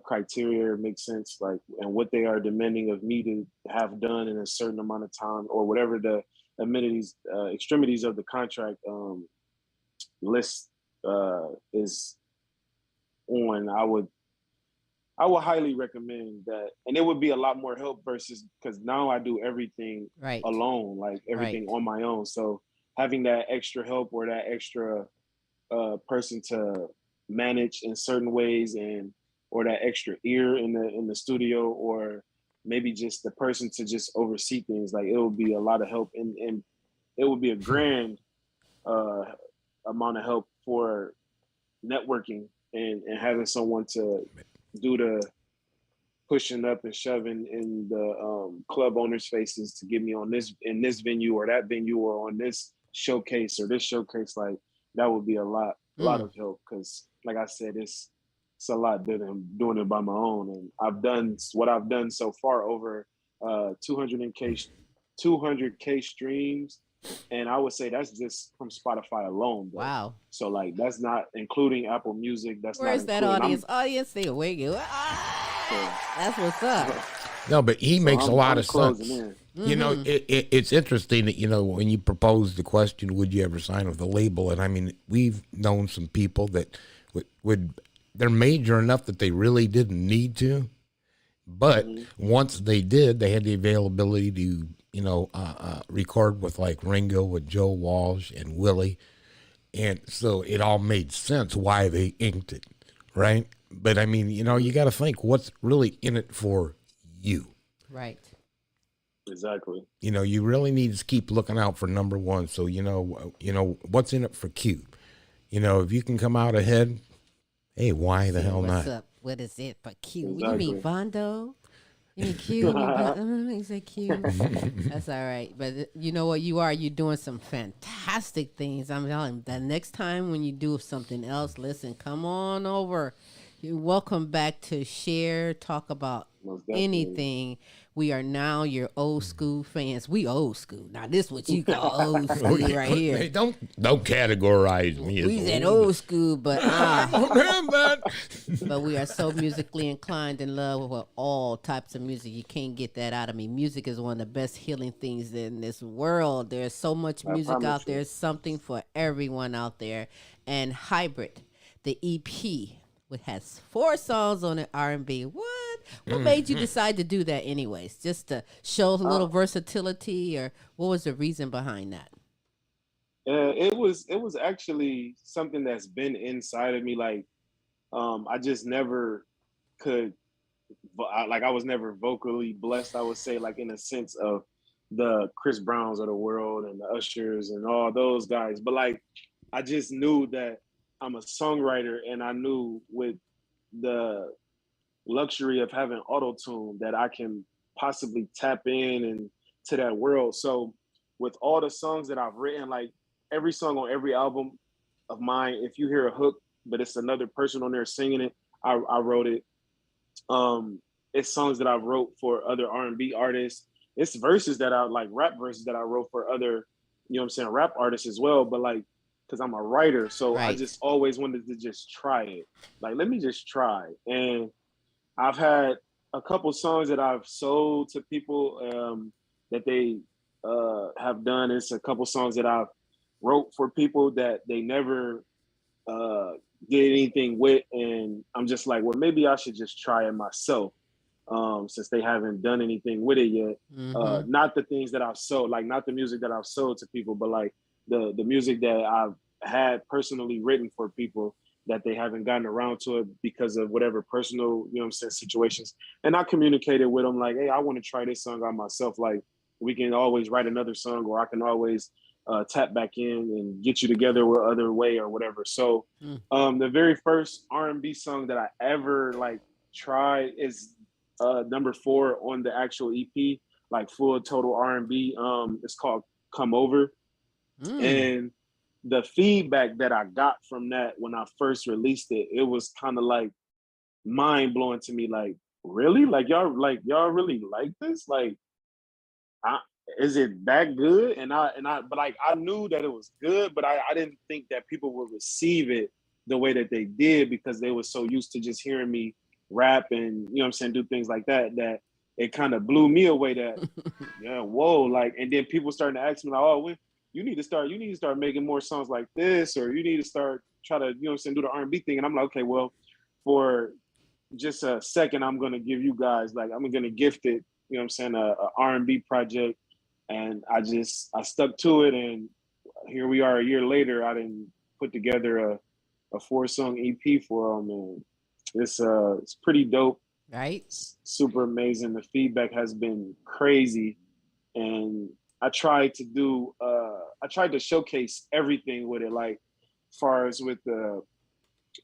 criteria makes sense, like, and what they are demanding of me to have done in a certain amount of time, or whatever the amenities, extremities of the contract list is on. I would highly recommend that, and it would be a lot more help versus because now I do everything alone, like everything on my own. So having that extra help or that extra person to manage in certain ways, or that extra ear in the studio, or maybe just the person to just oversee things, like it would be a lot of help, and it would be a grand amount of help for networking and having someone to do the pushing up and shoving in the club owners' faces to get me on in this venue or that venue, or on this showcase or this showcase. Like that would be a lot of help, because like I said, it's a lot better than doing it by my own. And I've done what I've done so far, over 200K streams. And I would say that's just from Spotify alone. Though. Wow. So like that's not including Apple Music. Where's that audience? Audience, they awake you. That's what's up. No, but he makes a lot of sense. It's interesting that, when you propose the question, would you ever sign with a label? And I mean, we've known some people that they're major enough that they really didn't need to. But once they did, they had the availability to, record with like Ringo, with Joe Walsh and Willie. And so it all made sense why they inked it, right? But I mean, you got to think what's really in it for you. Right. Exactly. You really need to keep looking out for number one. So, what's in it for Q? If you can come out ahead, hey, why the hell not? What's up? What is it for Q? Exactly. You mean Vondo? You mean Q? You say Q. That's all right. But you know what you are? You're doing some fantastic things. I'm telling you, the next time when you do something else, listen, come on over. You're welcome back to share, talk about anything. We are now your old school fans. We old school. Now this what you call old school right here. Hey, don't categorize me as we said old school, but but we are so musically inclined and love with all types of music. You can't get that out of me. Music is one of the best healing things in this world. There's so much music out there. Something for everyone out there. And Hybrid, the EP, it has 4 songs on it, R&B. What made you decide to do that anyways? Just to show a little versatility, or what was the reason behind that? It was actually something that's been inside of me. Like, I just never could, I was never vocally blessed, I would say, like in a sense of the Chris Browns of the world and the Ushers and all those guys. But like, I just knew that I'm a songwriter, and I knew with the luxury of having auto-tune that I can possibly tap in and to that world. So with all the songs that I've written, like every song on every album of mine, if you hear a hook, but it's another person on there singing it, I wrote it. It's songs that I wrote for other R&B artists. It's verses that I like, rap verses that I wrote for other, you know what I'm saying, rap artists as well. But like, because I'm a writer, so I just always wanted to just try it. Like, let me just try. And I've had a couple songs that I've sold to people that they have done. It's a couple songs that I've wrote for people that they never did anything with, and I'm just like, well, maybe I should just try it myself, since they haven't done anything with it yet. Not the things that I've sold, like not the music that I've sold to people, but like the music that I've had personally written for people that they haven't gotten around to it because of whatever personal, you know what I'm saying, situations. And I communicated with them like, hey, I want to try this song on myself. Like, we can always write another song, or I can always tap back in and get you together with other way or whatever. So the very first R&B song that I ever like tried is number 4 on the actual EP, like full total R&B. It's called Come Over. And the feedback that I got from that when I first released it, it was kind of like mind blowing to me. Like, really? Like y'all really like this? Like, is it that good? But like, I knew that it was good, but I didn't think that people would receive it the way that they did, because they were so used to just hearing me rap and, you know what I'm saying, do things like that, that it kind of blew me away that, yeah, whoa. Like, and then people starting to ask me like, oh, you need to start making more songs like this, or you need to start try to, you know what I'm saying, do the R&B thing. And I'm like, okay, well, for just a second, I'm going to give you guys, like, I'm going to gift it, you know what I'm saying, a R&B project. And I stuck to it. And here we are a year later, I didn't put together a 4-song EP for them. And it's pretty dope. Right. It's super amazing. The feedback has been crazy. And I tried to showcase everything with it, like as far as with the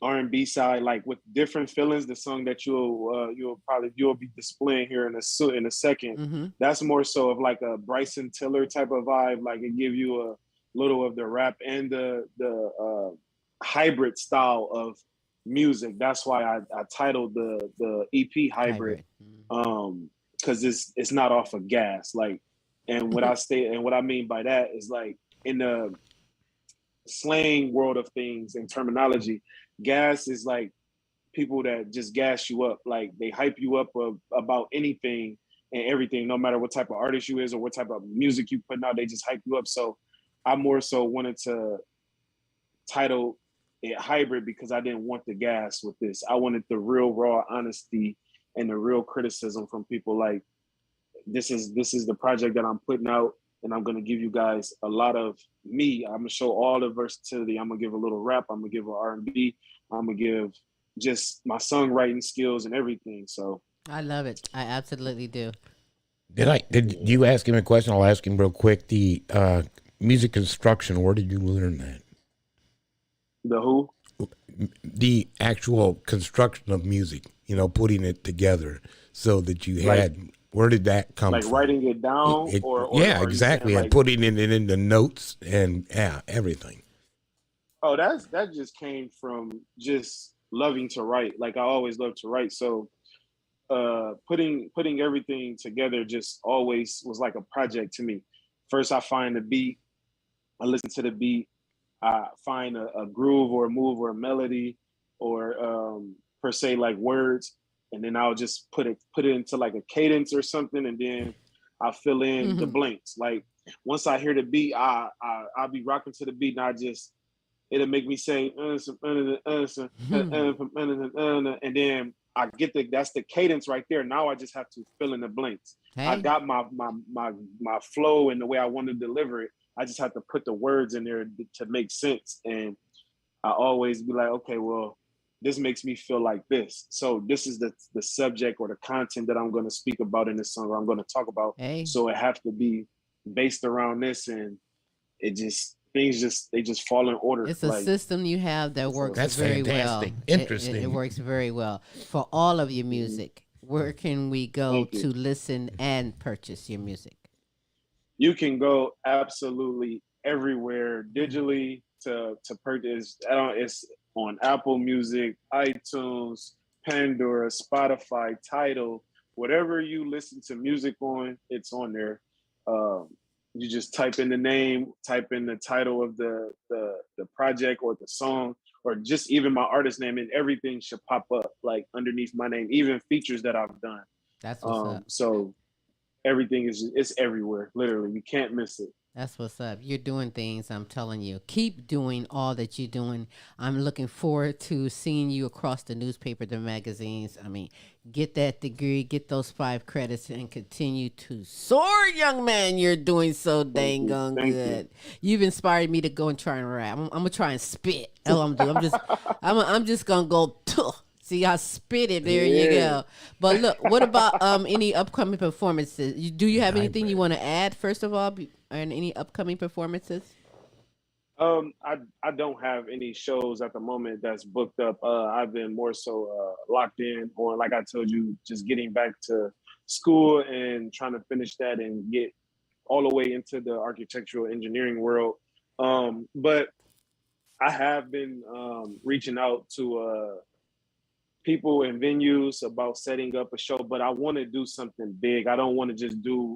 R&B side, like with different feelings. The song that you'll be displaying here in a second. That's more so of like a Bryson Tiller type of vibe. Like, it give you a little of the rap and the hybrid style of music. That's why I titled the EP Hybrid, because it's not off of gas. Like, and what I mean by that is, like, in the slang world of things and terminology, gas is like people that just gas you up. Like, they hype you up about anything and everything, no matter what type of artist you is or what type of music you putting out, they just hype you up. So I more so wanted to title it Hybrid because I didn't want the gas with this. I wanted the real raw honesty and the real criticism from people. Like, this is the project that I'm putting out, and I'm gonna give you guys a lot of me. I'm gonna show all the versatility. I'm gonna give a little rap. I'm gonna give an R&B. I'm gonna give just my songwriting skills and everything. So I love it. I absolutely do. Did you ask him a question? I'll ask him real quick. The music construction, where did you learn that? The who? The actual construction of music, putting it together so that you had, where did that come from? Like writing it down? Yeah, exactly. And putting it in the notes and everything. Oh, that just came from just loving to write. Like, I always loved to write. So putting everything together just always was like a project to me. First, I find the beat, I listen to the beat, I find a groove or a move or a melody or per se like words, and then I'll just put it into like a cadence or something, and then I fill in the blanks. Like, once I hear the beat, I'll be rocking to the beat, and it'll make me say and then I get that's the cadence right there. Now I just have to fill in the blanks. Hey. I got my flow and the way I want to deliver it. I just have to put the words in there to make sense. And I always be like, okay, well, this makes me feel like this. So this is the subject or the content that I'm going to speak about in this song, or I'm going to talk about. Hey. So it have to be based around this, and they just fall in order. It's a system you have that works That's very fantastic. well. Interesting. It works very well for all of your music. Where can we go to listen and purchase your music? You can go absolutely everywhere digitally to purchase. It's on Apple Music, iTunes, Pandora, Spotify, Tidal, whatever you listen to music on, it's on there. You just type in the name, type in the title of the project or the song, or just even my artist name, and everything should pop up like underneath my name, even features that I've done. That's what's up. So everything it's everywhere, literally. You can't miss it. That's what's up. You're doing things, I'm telling you. Keep doing all that you're doing. I'm looking forward to seeing you across the newspaper, the magazines. I mean, get that degree, get those 5 credits, and continue to soar, young man. You're doing so dang good. You've inspired me to go and try and rap. I'm gonna try and spit. Hell, I'm just gonna go. Tuh. See, I spit it. There you go. But look, what about any upcoming performances? Do you have anything you want to add, first of all, and any upcoming performances? I don't have any shows at the moment that's booked up. I've been more so locked in on, like I told you, just getting back to school and trying to finish that and get all the way into the architectural engineering world. But I have been reaching out to people and venues about setting up a show, but I want to do something big. I don't want to just do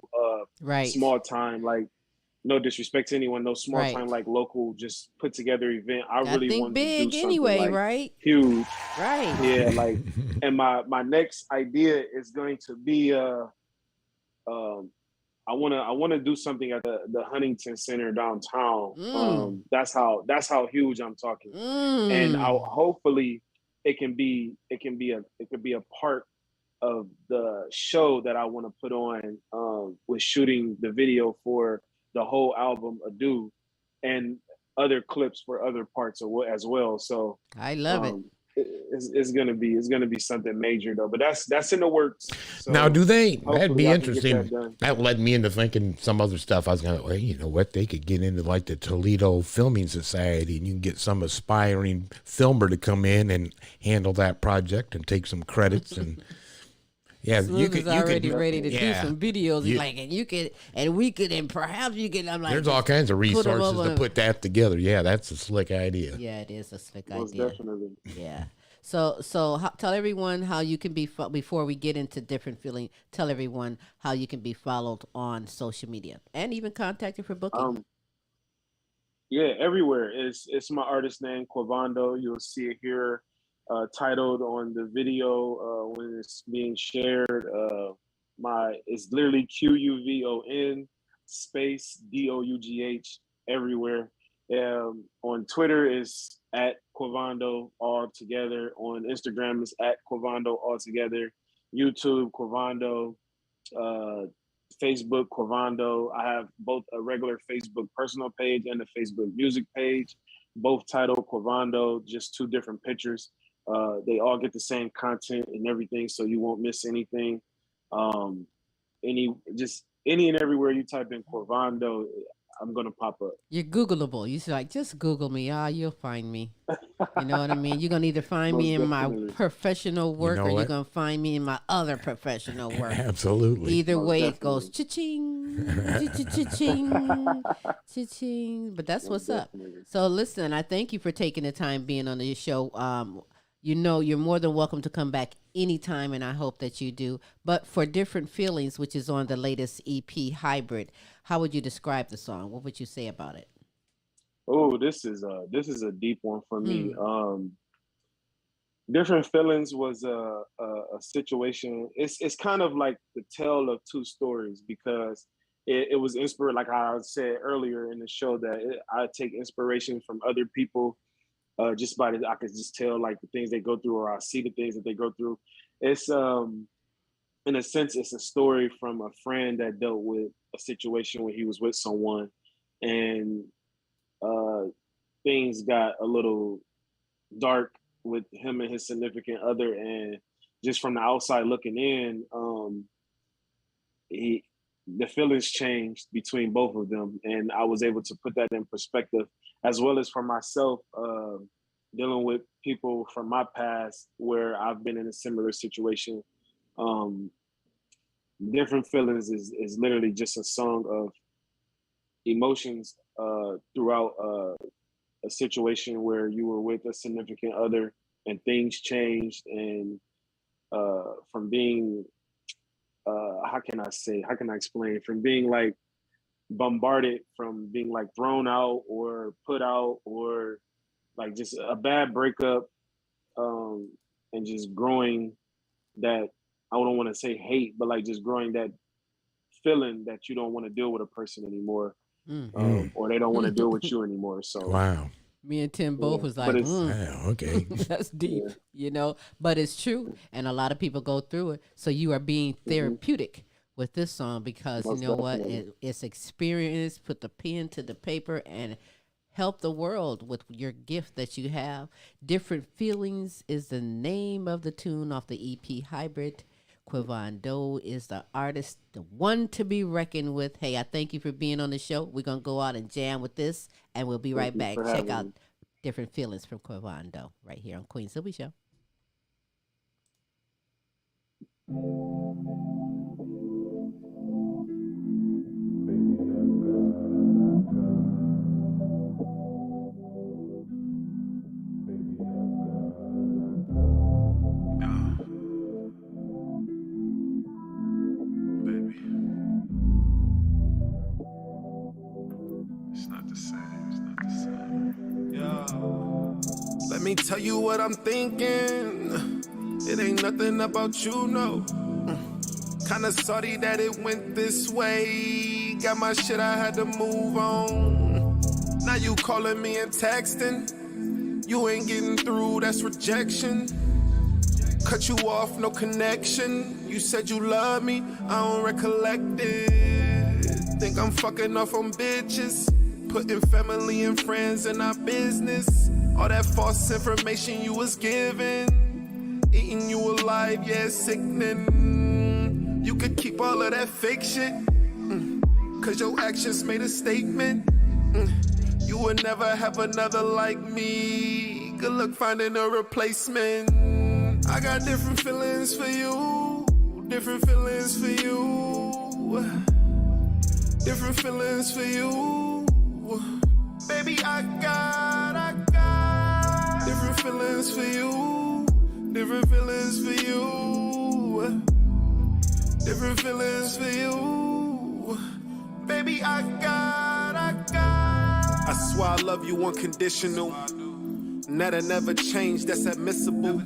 small time, like, no disrespect to anyone, no small time, like local, just put together event. I really want to do something anyway, like right? Huge. Right. Yeah, like, and my next idea is going to be I want to do something at the Huntington Center downtown. That's how huge I'm talking. And hopefully it can be a part of the show that I want to put on with shooting the video for the whole album Ado and other clips for other parts as well. So I love it. It's gonna be something major though, but that's in the works. So now, that'd be interesting. That led me into thinking some other stuff. I was going, well, you know what? They could get into like the Toledo Filming Society, and you can get some aspiring filmer to come in and handle that project and take some credits. And yeah, Smooth is already ready to do some videos. Perhaps you could. I'm like, there's all kinds of resources to put that together. Yeah, that's a slick idea. Yeah, it is a slick Most idea. Definitely. Yeah. So tell everyone how you can be before we get into different feeling. Tell everyone how you can be followed on social media and even contacted for booking. Yeah, everywhere. It's my artist name, Quvon Dough. You'll see it here. Titled on the video when it's being shared. It's literally QUVON space DOUGH everywhere. On Twitter is at Quvon Dough all together. On Instagram is at Quvon Dough all together. YouTube Quvon Dough. Facebook Quvon Dough. I have both a regular Facebook personal page and a Facebook music page, both titled Quvon Dough, just 2 different pictures. They all get the same content and everything, so you won't miss anything. Any and everywhere you type in Quvon Dough, I'm gonna pop up. You're Googleable. You should just Google me. You'll find me. You know what I mean? You're gonna either find me in my professional work, or you're gonna find me in my other professional work. Absolutely. Either way, it goes cha-ching, cha-ching, cha-ching. But that's what's up. So listen, I thank you for taking the time being on the show. You're more than welcome to come back anytime, and I hope that you do. But for Different Feelings, which is on the latest EP, Hybrid, how would you describe the song? What would you say about it? Oh, this is a deep one for me. Different Feelings was a situation. It's kind of like the tale of 2 stories, because it was inspired, like I said earlier in the show, that I take inspiration from other people. Just by I could just tell like the things they go through, or I see the things that they go through. It's in a sense, it's a story from a friend that dealt with a situation when he was with someone, and things got a little dark with him and his significant other. And just from the outside looking in, the feelings changed between both of them, and I was able to put that in perspective, as well as for myself, dealing with people from my past where I've been in a similar situation. Um, Different feelings is literally just a song of emotions throughout a situation where you were with a significant other and things changed, and from being how can I explain, from being like bombarded, from being like thrown out or put out, or like just a bad breakup, and just growing that, I don't want to say hate, but like just growing that feeling that you don't want to deal with a person anymore, or they don't want to deal with you anymore. So Wow. Me and Tim both was but like, it's Wow. Okay. that's deep, but it's true. And a lot of people go through it. So you are being therapeutic with this song because Most you know what? definitely. It's experience, put the pen to the paper and help the world with your gift that you have. Different Feelings is the name of the tune off the EP Hybrid. Quvon Dough is the artist, the one to be reckoned with. Hey, I thank you for being on the show. We're going to go out and jam with this, and we'll be right Thank you back. for Check having out me. Different Feelings from Quvon Dough right here on Queen Silvy Show. Baby, it's not the same. It's not the same. Yeah. Let me tell you what I'm thinking. It ain't nothing about you, no. Kinda sorry that it went this way. Got my shit, I had to move on. Now you calling me and texting. You ain't getting through, that's rejection. Cut you off, no connection. You said you love me, I don't recollect it. Think I'm fucking off on bitches. Putting family and friends in our business. All that false information you was giving. Eating you alive, yeah, it's sickening. You could keep all of that fake shit. Cause your actions made a statement. You would never have another like me. Good luck finding a replacement. I got different feelings for you. Different feelings for you. Different feelings for you. Baby, I got different feelings for you. Different feelings for you. Different feelings for you. Baby, I got I swear I love you unconditional. That'll never change, that's admissible.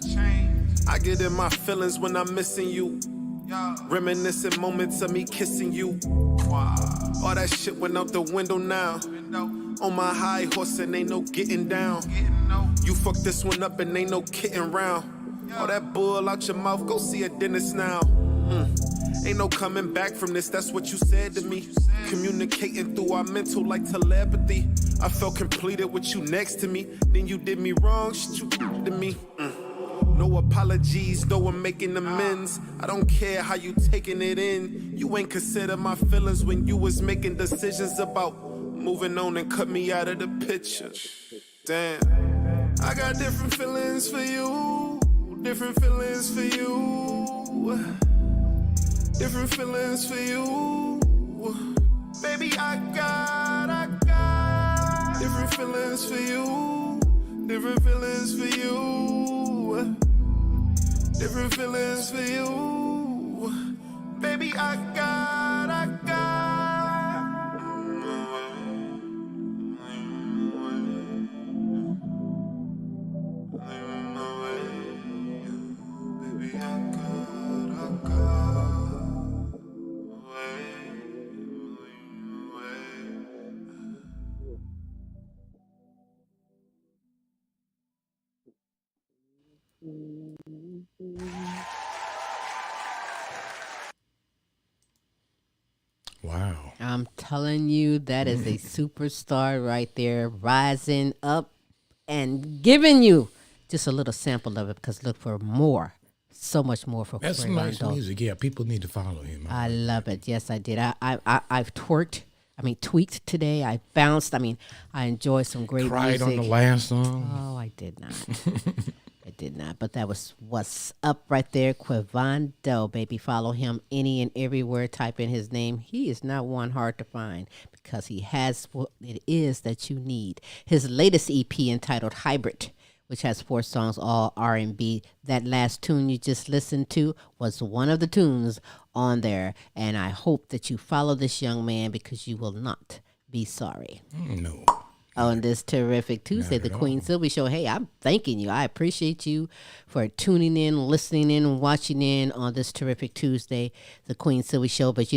I get in my feelings when I'm missing you. Reminiscing moments of me kissing you. All that shit went out the window now. On my high horse and ain't no getting down. You fucked this one up and ain't no kidding round. All that bull out your mouth, go see a dentist now. Ain't no coming back from this, that's what you said to me. Communicating through our mental like telepathy. I felt completed with you next to me. Then you did me wrong, shit you did to me. No apologies, though I'm making amends. I don't care how you taking it in. You ain't consider my feelings when you was making decisions about moving on and cut me out of the picture. Damn. I got different feelings for you. Different feelings for you. Different feelings for you. Baby, I got different feelings for you. Different feelings for you. Different feelings for you. Baby, I got Baby, I Wow. I'm telling you, that is a superstar right there, rising up and giving you just a little sample of it because look for more So much more for That's some Quvon nice Dough. music. Yeah, people need to follow him. I love it. Yes, I did. I've tweaked today. I bounced. I enjoyed some great Cried music. on the last song. Oh, I did not. I did not. But that was what's up right there. Quvon Dough, baby. Follow him any and everywhere. Type in his name. He is not one hard to find because he has what it is that you need. His latest EP entitled Hybrid, which has 4 songs, all R&B. That last tune you just listened to was one of the tunes on there. And I hope that you follow this young man because you will not be sorry. No. On this terrific Tuesday, the Queen Silvy Show. Hey, I'm thanking you. I appreciate you for tuning in, listening in, watching in on this terrific Tuesday, the Queen Silvy Show. But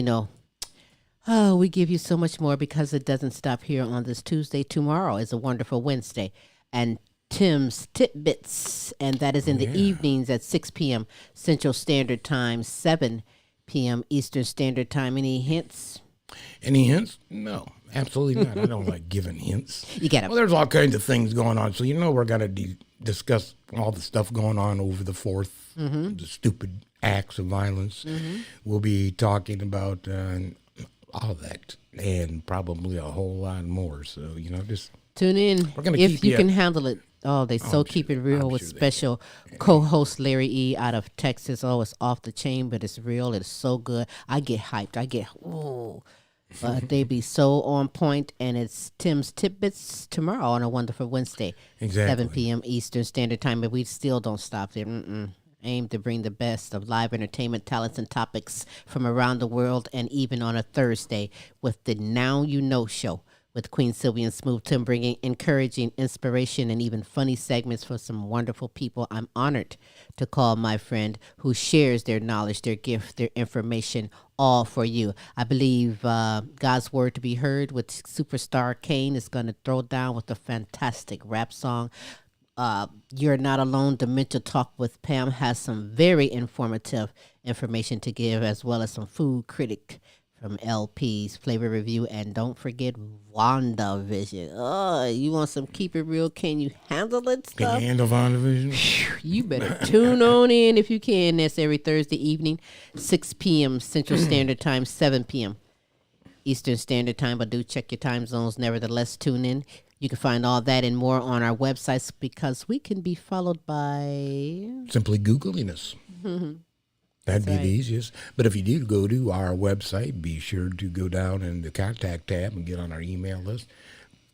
we give you so much more because it doesn't stop here on this Tuesday. Tomorrow is a wonderful Wednesday. And Tim's Tidbits, and that is in the evenings at 6 p.m. Central Standard Time, 7 p.m. Eastern Standard Time. Any hints? Any hints? No, absolutely not. I don't like giving hints. You got it. Well, there's all kinds of things going on. So, we're going to discuss all the stuff going on over the 4th, the stupid acts of violence. We'll be talking about all that and probably a whole lot more. So, just tune in we're gonna if keep you can handle it. Oh, they keep it real with special co-host Larry E. out of Texas. Oh, it's off the chain, but it's real. It's so good. I get hyped. But they be so on point, and it's Tim's Tidbits tomorrow on a wonderful Wednesday, Exactly. 7 p.m. Eastern Standard Time. But we still don't stop there. Aim to bring the best of live entertainment, talents, and topics from around the world, and even on a Thursday with the Now You Know show with Queen Silvy and Smooth Tim, bringing encouraging, inspiration, and even funny segments for some wonderful people. I'm honored to call my friend who shares their knowledge, their gift, their information, all for you. I believe God's Word to be heard with superstar Kane is going to throw down with a fantastic rap song. You're Not Alone, Dementia Talk with Pam has some very informative information to give, as well as some food critic from LP's Flavor Review. And don't forget WandaVision. Oh, you want some Keep It Real, Can You Handle It stuff? Can you handle WandaVision? You better tune on in if you can. That's every Thursday evening, 6 p.m. Central Standard Time, 7 p.m. Eastern Standard Time. But do check your time zones. Nevertheless, tune in. You can find all that and more on our websites because we can be followed by... Simply Googling us. That'd be the easiest. But if you do go to our website, be sure to go down in the contact tab and get on our email list.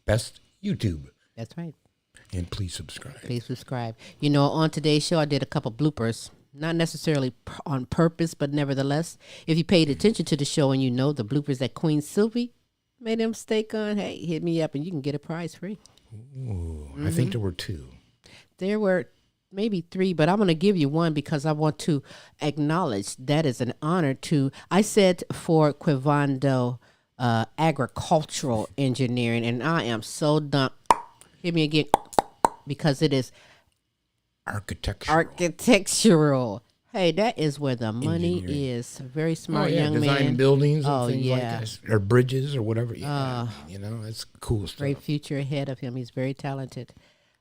Best YouTube. That's right. And please subscribe. Please subscribe. On today's show, I did a couple bloopers. Not necessarily on purpose, but nevertheless, if you paid attention to the show and the bloopers that Queen Silvy made a mistake on, hey, hit me up and you can get a prize free. Ooh, I think there were 2. There were maybe 3, but I'm going to give you one because I want to acknowledge that is an honor to, I said for Quvon Dough, agricultural engineering, and I am so dumb. Hit me again because it is architectural. Hey, that is where the money is. Very smart young man. Design buildings and things like that. Or bridges or whatever. Yeah, that's cool stuff. Great future ahead of him. He's very talented.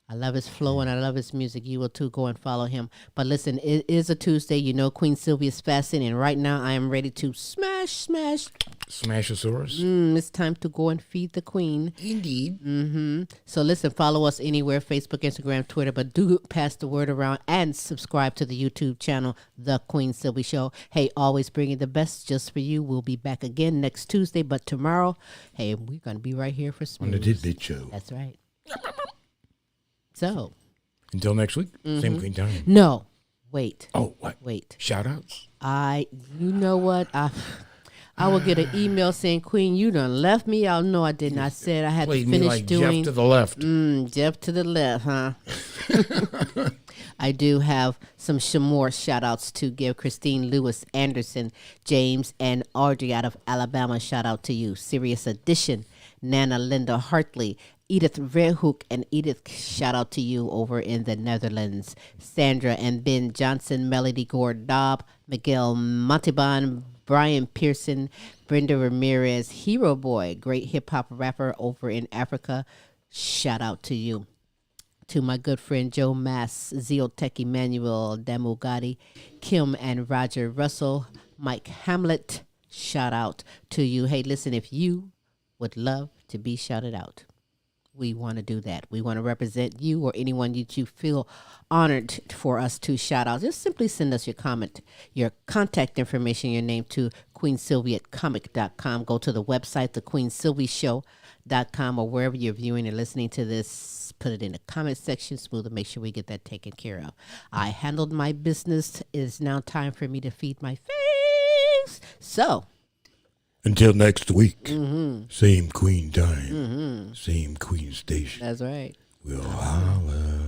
I love his flow and I love his music. You will too. Go and follow him. But listen, it is a Tuesday. Queen Silvy is fasting, and right now I am ready to smash. Smashosaurus. It's time to go and feed the queen. Indeed. So listen, follow us anywhere, Facebook, Instagram, Twitter, but do pass the word around and subscribe to the YouTube channel, The Queen Silvy Show. Hey, always bringing the best just for you. We'll be back again next Tuesday, but tomorrow, hey, we're going to be right here for Smooth. On the Tidbit Show. That's right. So. Until next week, same queen time. No. Wait. Oh, what? Wait. Shout-outs? You know what? I will get an email saying, Queen, you done left me out. No, I didn't. I said I had to finish like doing. Jeff to the left. Jeff to the left, huh? I do have some more shout-outs to give. Christine Lewis Anderson, James, and Audrey out of Alabama. Shout out to you. Serious Edition, Nana Linda Hartley, Edith Verhoek, and Edith, shout out to you over in the Netherlands. Sandra and Ben Johnson, Melody Gore-Dobb, Miguel Montalban, Brian Pearson, Brenda Ramirez, Hero Boy, great hip-hop rapper over in Africa. Shout out to you. To my good friend Joe Mass, Zeotech Emmanuel, Damugati, Kim and Roger Russell, Mike Hamlet, shout out to you. Hey, listen, if you would love to be shouted out, we want to do that. We want to represent you or anyone that you feel honored for us to shout out. Just simply send us your comment, your contact information, your name to queensylvy@comic.com. Go to the website, thequeensylvyshow.com, or wherever you're viewing or listening to this. Put it in the comment section, Smooth, and make sure we get that taken care of. I handled my business. It is now time for me to feed my face. So, until next week, same queen time, same queen station. That's right. We'll holla.